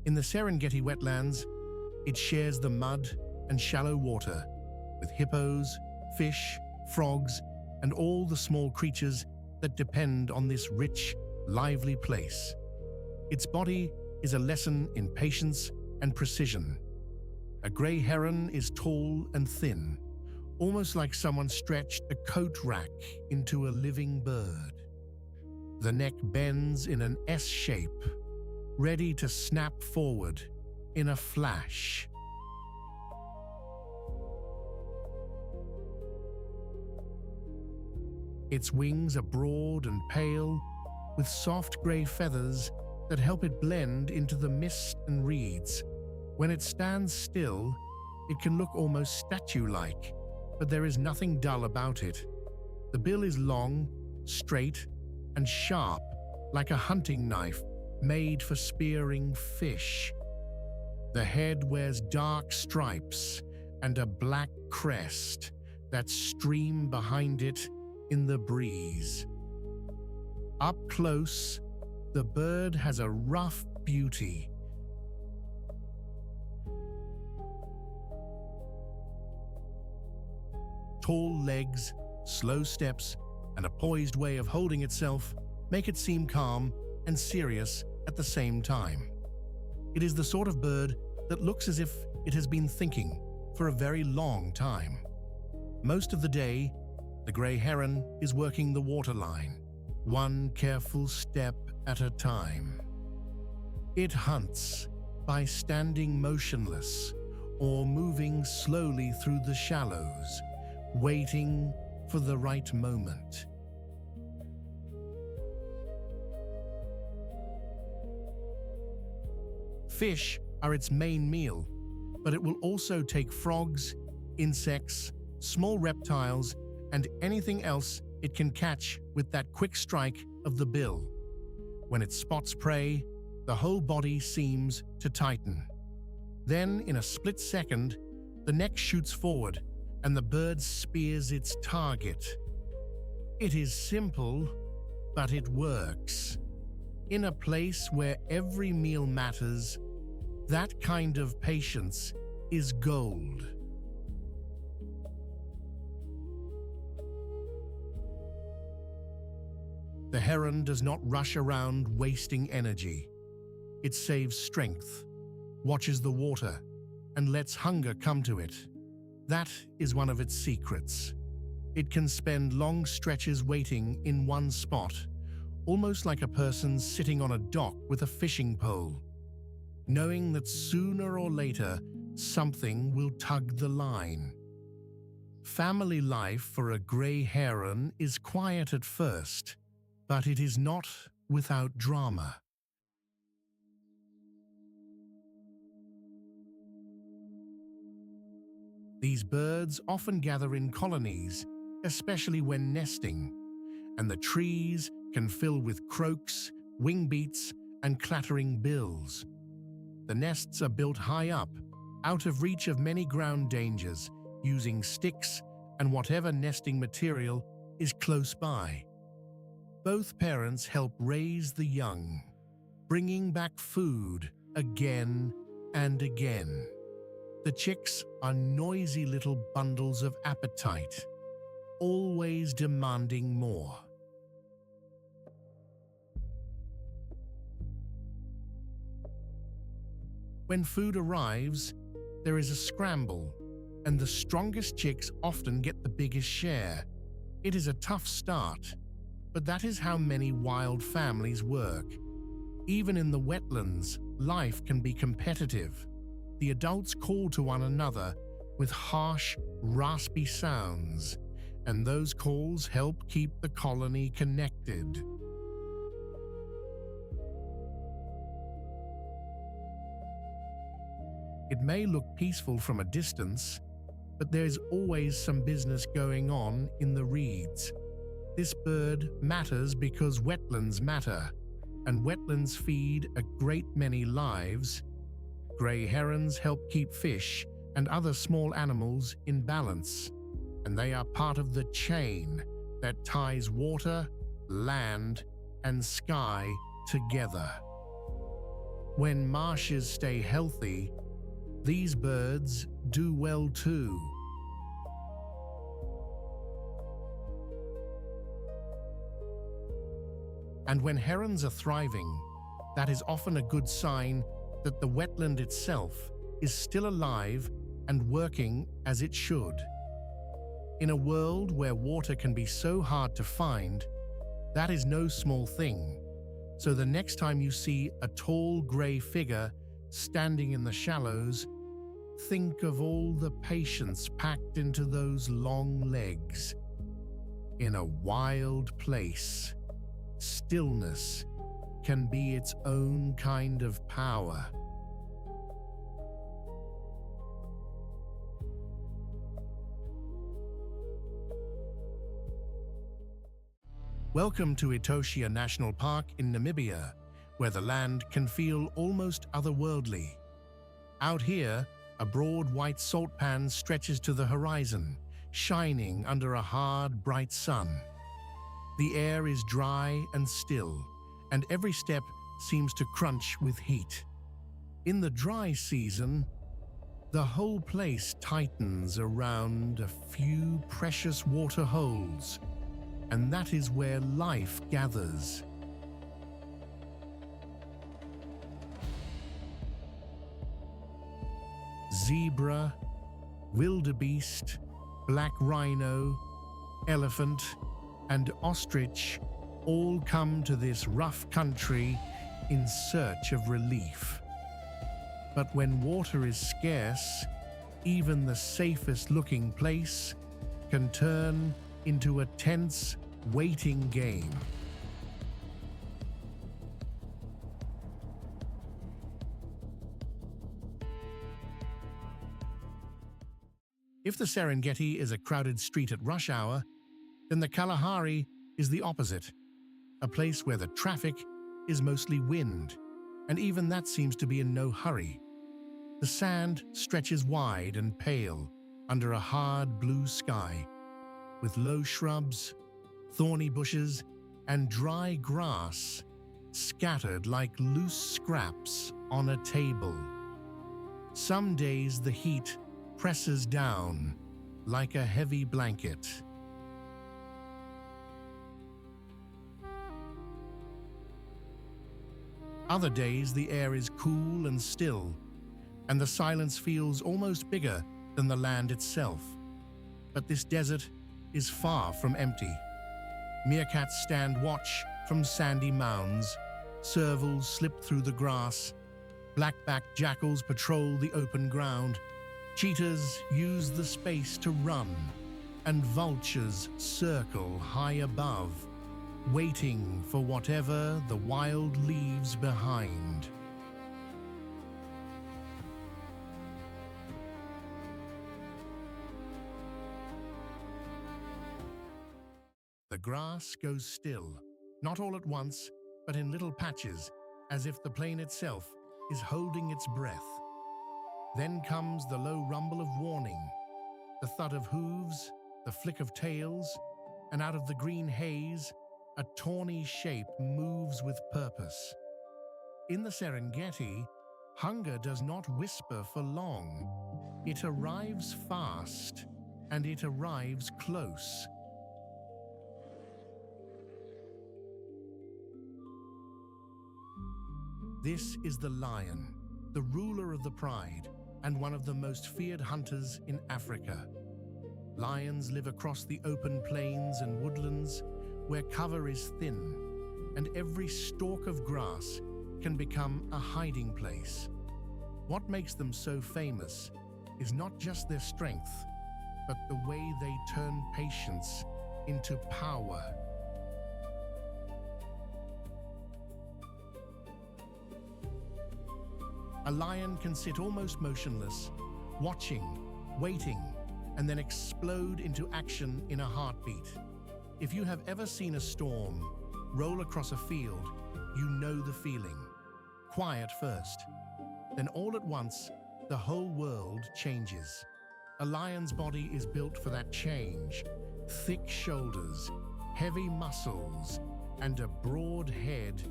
In the Serengeti wetlands, it shares the mud and shallow water with hippos, fish, frogs, and all the small creatures that depend on this rich, lively place. Its body is a lesson in patience and precision. A grey heron is tall and thin, almost like someone stretched a coat rack into a living bird. The neck bends in an S shape, ready to snap forward in a flash. Its wings are broad and pale, with soft grey feathers that help it blend into the mist and reeds. When it stands still, it can look almost statue-like, but there is nothing dull about it. The bill is long, straight, and sharp, like a hunting knife made for spearing fish. The head wears dark stripes and a black crest that stream behind it in the breeze. Up close, the bird has a rough beauty. Tall legs, slow steps, and a poised way of holding itself make it seem calm and serious at the same time. It is the sort of bird that looks as if it has been thinking for a very long time. Most of the day, the grey heron is working the waterline, one careful step at a time. It hunts by standing motionless or moving slowly through the shallows, waiting for the right moment. Fish are its main meal, but it will also take frogs, insects, small reptiles, and anything else it can catch with that quick strike of the bill. When it spots prey, the whole body seems to tighten. Then, in a split second, the neck shoots forward and the bird spears its target. It is simple, but it works. In a place where every meal matters, that kind of patience is gold. The heron does not rush around wasting energy. It saves strength, watches the water, and lets hunger come to it. That is one of its secrets. It can spend long stretches waiting in one spot, almost like a person sitting on a dock with a fishing pole, knowing that sooner or later something will tug the line. Family life for a grey heron is quiet at first, but it is not without drama. These birds often gather in colonies, especially when nesting, and the trees can fill with croaks, wingbeats, and clattering bills. The nests are built high up, out of reach of many ground dangers, using sticks and whatever nesting material is close by. Both parents help raise the young, bringing back food again and again. The chicks are noisy little bundles of appetite, always demanding more. When food arrives, there is a scramble, and the strongest chicks often get the biggest share. It is a tough start, but that is how many wild families work. Even in the wetlands, life can be competitive. The adults call to one another with harsh, raspy sounds, and those calls help keep the colony connected. It may look peaceful from a distance, but there's always some business going on in the reeds. This bird matters because wetlands matter, and wetlands feed a great many lives. Grey herons help keep fish and other small animals in balance, and they are part of the chain that ties water, land, and sky together. When marshes stay healthy, these birds do well too. And when herons are thriving, that is often a good sign that the wetland itself is still alive and working as it should. In a world where water can be so hard to find, that is no small thing. So the next time you see a tall grey figure standing in the shallows, think of all the patience packed into those long legs. In a wild place, stillness can be its own kind of power. Welcome to Etosha National Park in Namibia, where the land can feel almost otherworldly. Out here, a broad white salt pan stretches to the horizon, shining under a hard, bright sun. The air is dry and still, and every step seems to crunch with heat. In the dry season, the whole place tightens around a few precious water holes, and that is where life gathers. zebra, wildebeest, black rhino, elephant, and ostrich all come to this rough country in search of relief. But when water is scarce, even the safest-looking place can turn into a tense, waiting game. If the Serengeti is a crowded street at rush hour, then the Kalahari is the opposite, a place where the traffic is mostly wind, and even that seems to be in no hurry. The sand stretches wide and pale under a hard blue sky, with low shrubs, thorny bushes, and dry grass scattered like loose scraps on a table. Some days the heat presses down like a heavy blanket. Other days the air is cool and still, and the silence feels almost bigger than the land itself. But this desert is far from empty. Meerkats stand watch from sandy mounds, servals slip through the grass, black-backed jackals patrol the open ground, cheetahs use the space to run, and vultures circle high above, waiting for whatever the wild leaves behind. The grass goes still, not all at once, but in little patches, as if the plain itself is holding its breath. Then comes the low rumble of warning, the thud of hooves, the flick of tails, and out of the green haze, a tawny shape moves with purpose. In the Serengeti, hunger does not whisper for long. It arrives fast, and it arrives close. This is the lion, the ruler of the pride, and one of the most feared hunters in Africa. Lions live across the open plains and woodlands where cover is thin, and every stalk of grass can become a hiding place. What makes them so famous is not just their strength, but the way they turn patience into power. A lion can sit almost motionless, watching, waiting, and then explode into action in a heartbeat. If you have ever seen a storm roll across a field, you know the feeling. Quiet first, then all at once, the whole world changes. A lion's body is built for that change. Thick shoulders, heavy muscles, and a broad head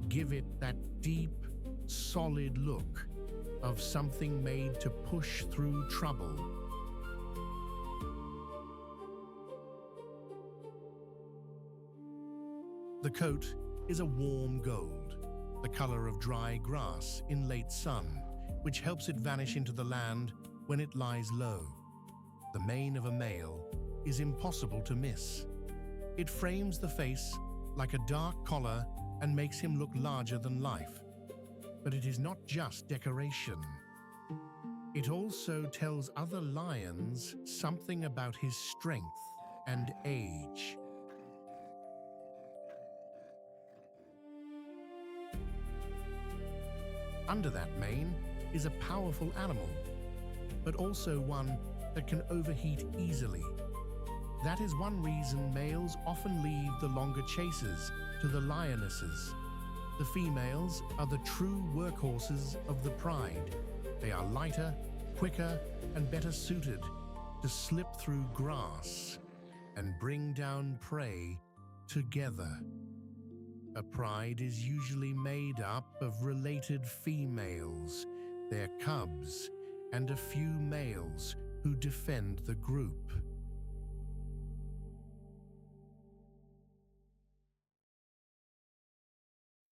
give it that deep, solid look of something made to push through trouble. The coat is a warm gold, the color of dry grass in late sun, which helps it vanish into the land when it lies low. The mane of a male is impossible to miss. It frames the face like a dark collar and makes him look larger than life. But it is not just decoration. It also tells other lions something about his strength and age. Under that mane is a powerful animal, but also one that can overheat easily. That is one reason males often leave the longer chases to the lionesses. The females are the true workhorses of the pride. They are lighter, quicker, and better suited to slip through grass and bring down prey together. A pride is usually made up of related females, their cubs, and a few males who defend the group.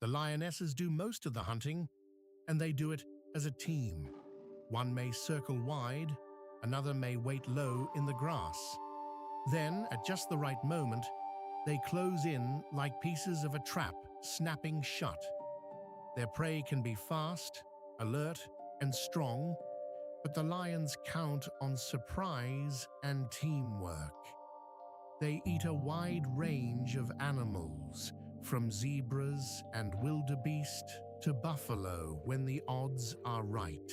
The lionesses do most of the hunting, and they do it as a team. One may circle wide, another may wait low in the grass. Then, at just the right moment, they close in like pieces of a trap snapping shut. Their prey can be fast, alert, and strong, but the lions count on surprise and teamwork. They eat a wide range of animals, from zebras and wildebeest to buffalo when the odds are right.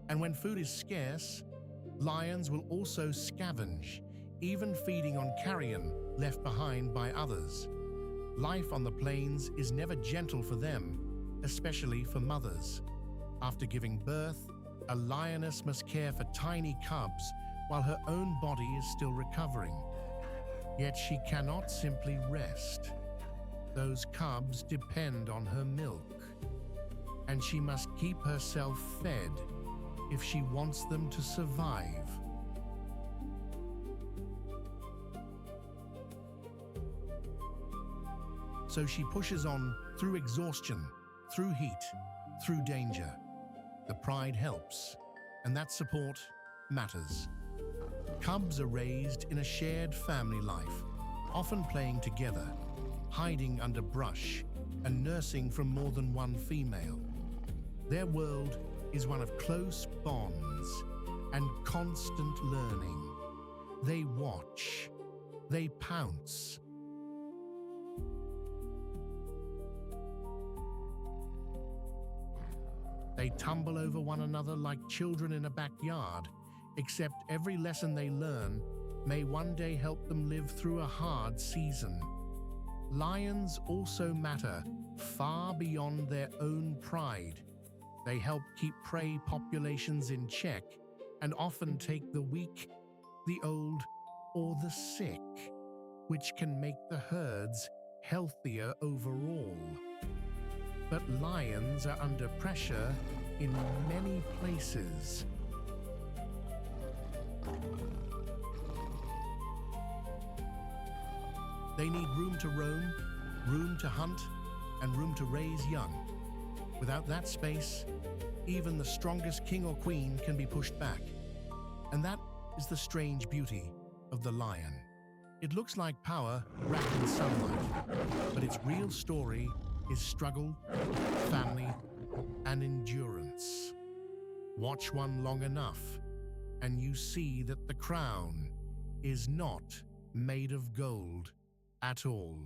And when food is scarce, lions will also scavenge, even feeding on carrion left behind by others. Life on the plains is never gentle for them, especially for mothers. After giving birth, a lioness must care for tiny cubs while her own body is still recovering. Yet she cannot simply rest. Those cubs depend on her milk, and she must keep herself fed if she wants them to survive. So she pushes on through exhaustion, through heat, through danger. The pride helps, and that support matters. Cubs are raised in a shared family life, often playing together, hiding under brush, and nursing from more than one female. Their world is one of close bonds and constant learning. They watch, they pounce. They tumble over one another like children in a backyard, except every lesson they learn may one day help them live through a hard season. Lions also matter far beyond their own pride. They help keep prey populations in check and often take the weak, the old, or the sick, which can make the herds healthier overall. But lions are under pressure in many places. They need room to roam, room to hunt, and room to raise young. Without that space, even the strongest king or queen can be pushed back. And that is the strange beauty of the lion. It looks like power wrapped in sunlight, but its real story is struggle, family, and endurance. Watch one long enough, and you see that the crown is not made of gold at all.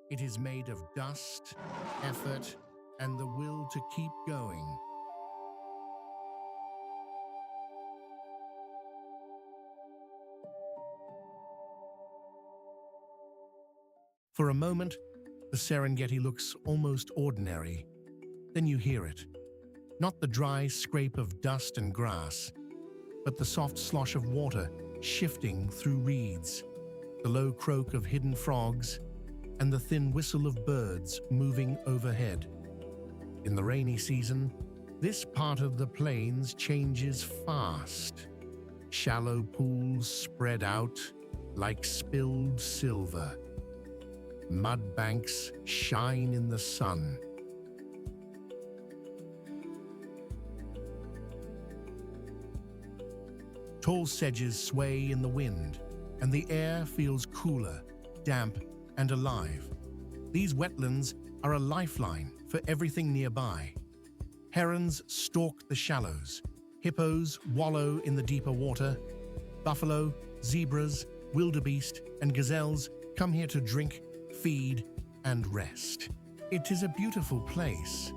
It is made of dust, effort, and the will to keep going. For a moment, the Serengeti looks almost ordinary. Then you hear it. Not the dry scrape of dust and grass, but the soft slosh of water shifting through reeds, the low croak of hidden frogs, and the thin whistle of birds moving overhead. In the rainy season, this part of the plains changes fast. Shallow pools spread out like spilled silver. Mud banks shine in the sun. Tall sedges sway in the wind, and the air feels cooler, damp, and alive. These wetlands are a lifeline for everything nearby. Herons stalk the shallows. Hippos wallow in the deeper water. Buffalo, zebras, wildebeest, and gazelles come here to drink, feed, and rest. It is a beautiful place,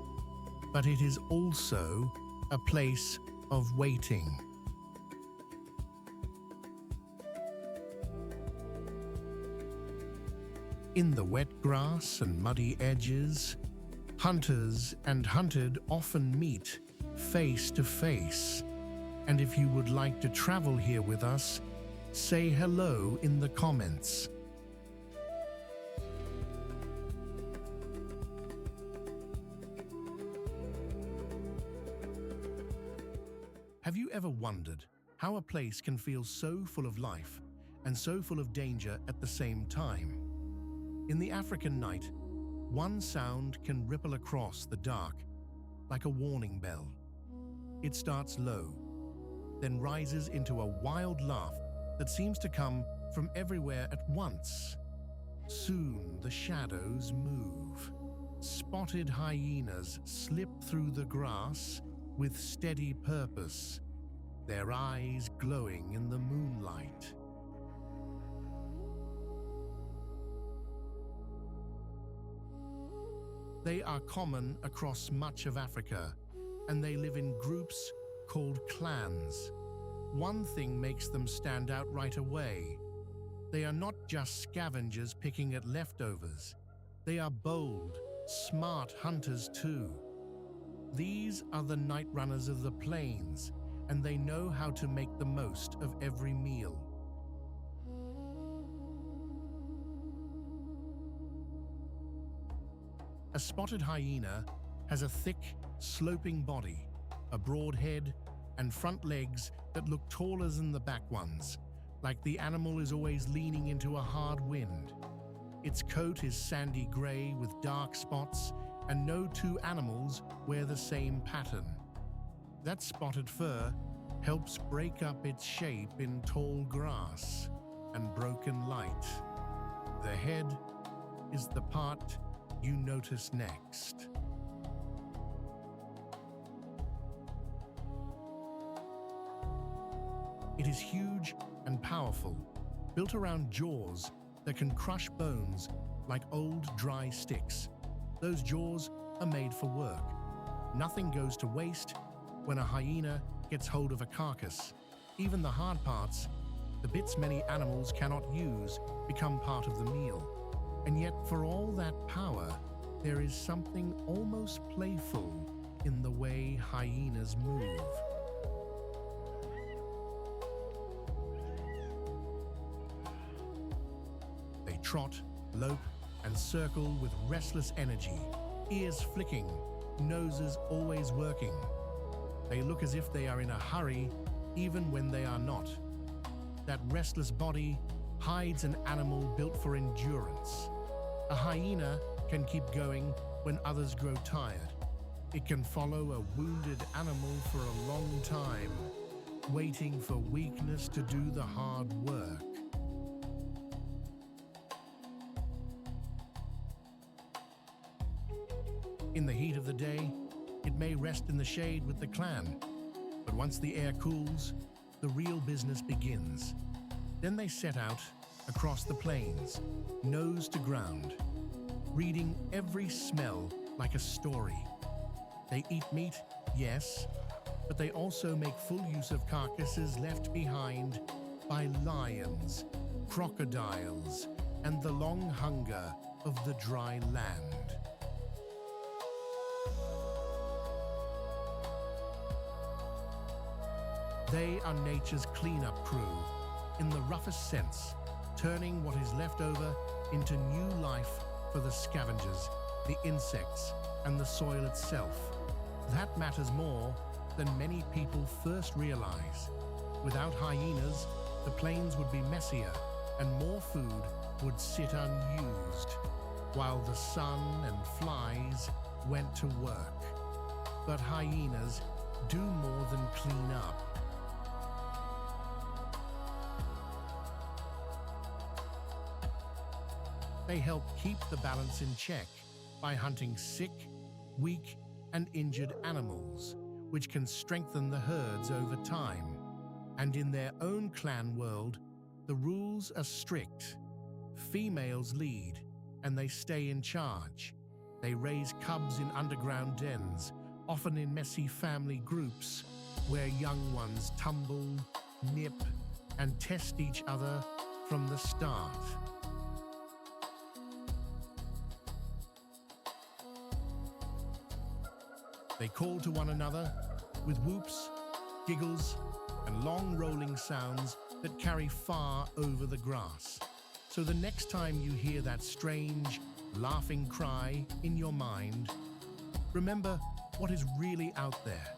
but it is also a place of waiting. In the wet grass and muddy edges, hunters and hunted often meet face to face. And if you would like to travel here with us, say hello in the comments. Have you ever wondered How a place can feel so full of life and so full of danger at the same time. In the African night, one sound can ripple across the dark like a warning bell. It starts low, then rises into a wild laugh that seems to come from everywhere at once. Soon the shadows move. Spotted hyenas slip through the grass with steady purpose, their eyes glowing in the moonlight. They are common across much of Africa, and they live in groups called clans. One thing makes them stand out right away. They are not just scavengers picking at leftovers. They are bold, smart hunters too. These are the night runners of the plains, and they know how to make the most of every meal. A spotted hyena has a thick, sloping body, a broad head, and front legs that look taller than the back ones, like the animal is always leaning into a hard wind. Its coat is sandy gray with dark spots, and no two animals wear the same pattern. That spotted fur helps break up its shape in tall grass and broken light. The head is the part you notice next. It is huge and powerful, built around jaws that can crush bones like old dry sticks. Those jaws are made for work. Nothing goes to waste when a hyena gets hold of a carcass. Even the hard parts, the bits many animals cannot use, become part of the meal. And yet, for all that power, there is something almost playful in the way hyenas move. They trot, lope, and circle with restless energy, ears flicking, noses always working. They look as if they are in a hurry, even when they are not. That restless body hides an animal built for endurance. A hyena can keep going when others grow tired. It can follow a wounded animal for a long time, waiting for weakness to do the hard work. In the heat of the day, it may rest in the shade with the clan, but once the air cools, the real business begins. Then they set out across the plains, nose to ground, reading every smell like a story. They eat meat, yes, but they also make full use of carcasses left behind by lions, crocodiles, and the long hunger of the dry land. They are nature's cleanup crew, in the roughest sense, turning what is left over into new life for the scavengers, the insects, and the soil itself. That matters more than many people first realize. Without hyenas, the plains would be messier, and more food would sit unused, while the sun and flies went to work. But hyenas do more than clean up. They help keep the balance in check by hunting sick, weak, and injured animals, which can strengthen the herds over time. And in their own clan world, the rules are strict. Females lead, and they stay in charge. They raise cubs in underground dens, often in messy family groups, where young ones tumble, nip, and test each other from the start. They call to one another with whoops, giggles, and long rolling sounds that carry far over the grass. So the next time you hear that strange, laughing cry in your mind, remember what is really out there.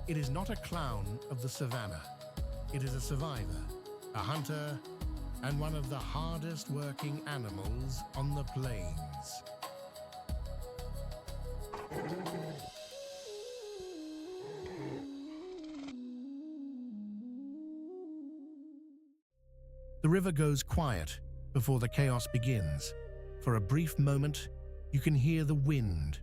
It is not a clown of the savannah. It is a survivor, a hunter, and one of the hardest working animals on the plains. The river goes quiet before the chaos begins. For a brief moment, you can hear the wind,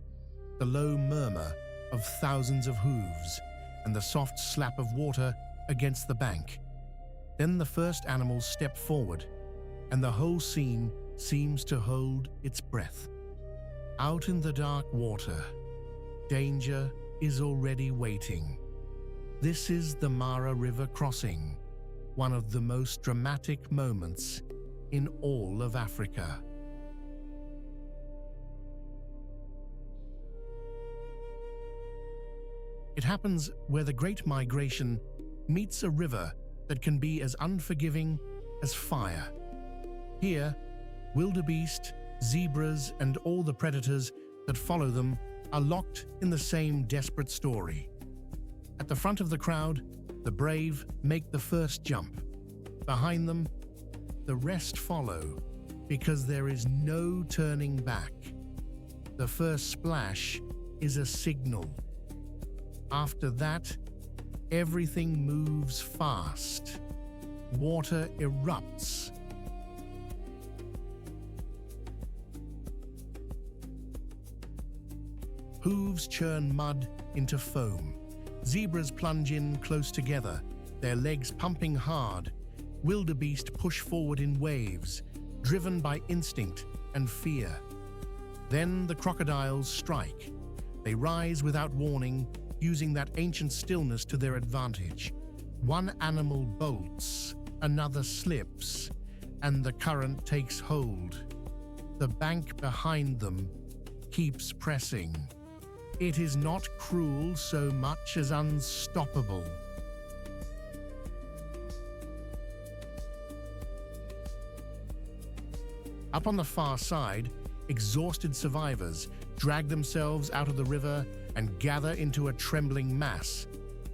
the low murmur of thousands of hooves, and the soft slap of water against the bank. Then the first animals step forward, and the whole scene seems to hold its breath. Out in the dark water, danger is already waiting. This is the Mara River crossing, one of the most dramatic moments in all of Africa. It happens where the Great Migration meets a river that can be as unforgiving as fire. Here, wildebeest, zebras, and all the predators that follow them are locked in the same desperate story. At the front of the crowd, the brave make the first jump. Behind them, the rest follow, because there is no turning back. The first splash is a signal. After that, everything moves fast. Water erupts. Hooves churn mud into foam. Zebras plunge in close together, their legs pumping hard. Wildebeest push forward in waves, driven by instinct and fear. Then the crocodiles strike. They rise without warning, using that ancient stillness to their advantage. One animal bolts, another slips, and the current takes hold. The bank behind them keeps pressing. It is not cruel so much as unstoppable. Up on the far side, exhausted survivors drag themselves out of the river and gather into a trembling mass,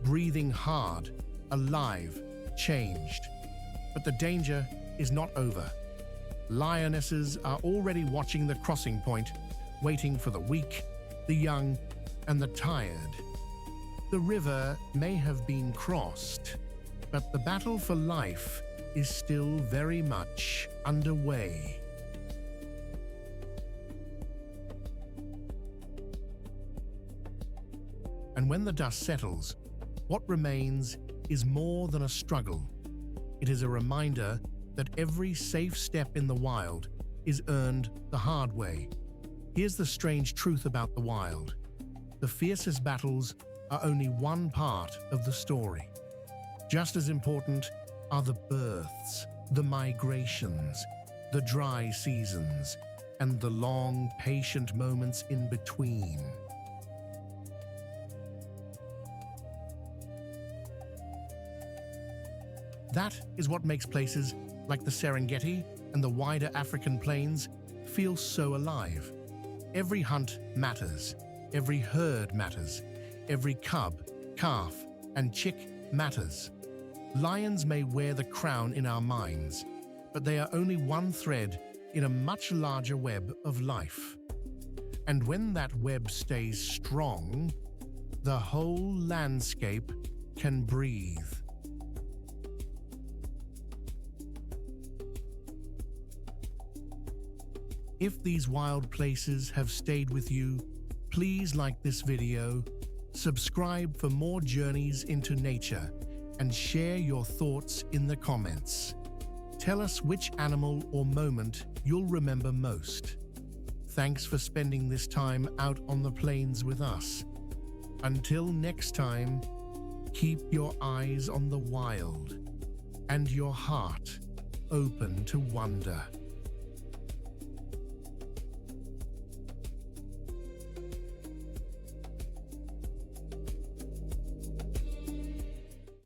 breathing hard, alive, changed. But the danger is not over. Lionesses are already watching the crossing point, waiting for the weak, the young, and the tired. The river may have been crossed, but the battle for life is still very much underway. And when the dust settles, what remains is more than a struggle. It is a reminder that every safe step in the wild is earned the hard way. Here's the strange truth about the wild. The fiercest battles are only one part of the story. Just as important are the births, the migrations, the dry seasons, and the long, patient moments in between. That is what makes places like the Serengeti and the wider African plains feel so alive. Every hunt matters, every herd matters, every cub, calf, and chick matters. Lions may wear the crown in our minds, but they are only one thread in a much larger web of life. And when that web stays strong, the whole landscape can breathe. If these wild places have stayed with you, please like this video, subscribe for more journeys into nature, and share your thoughts in the comments. Tell us which animal or moment you'll remember most. Thanks for spending this time out on the plains with us. Until next time, keep your eyes on the wild and your heart open to wonder.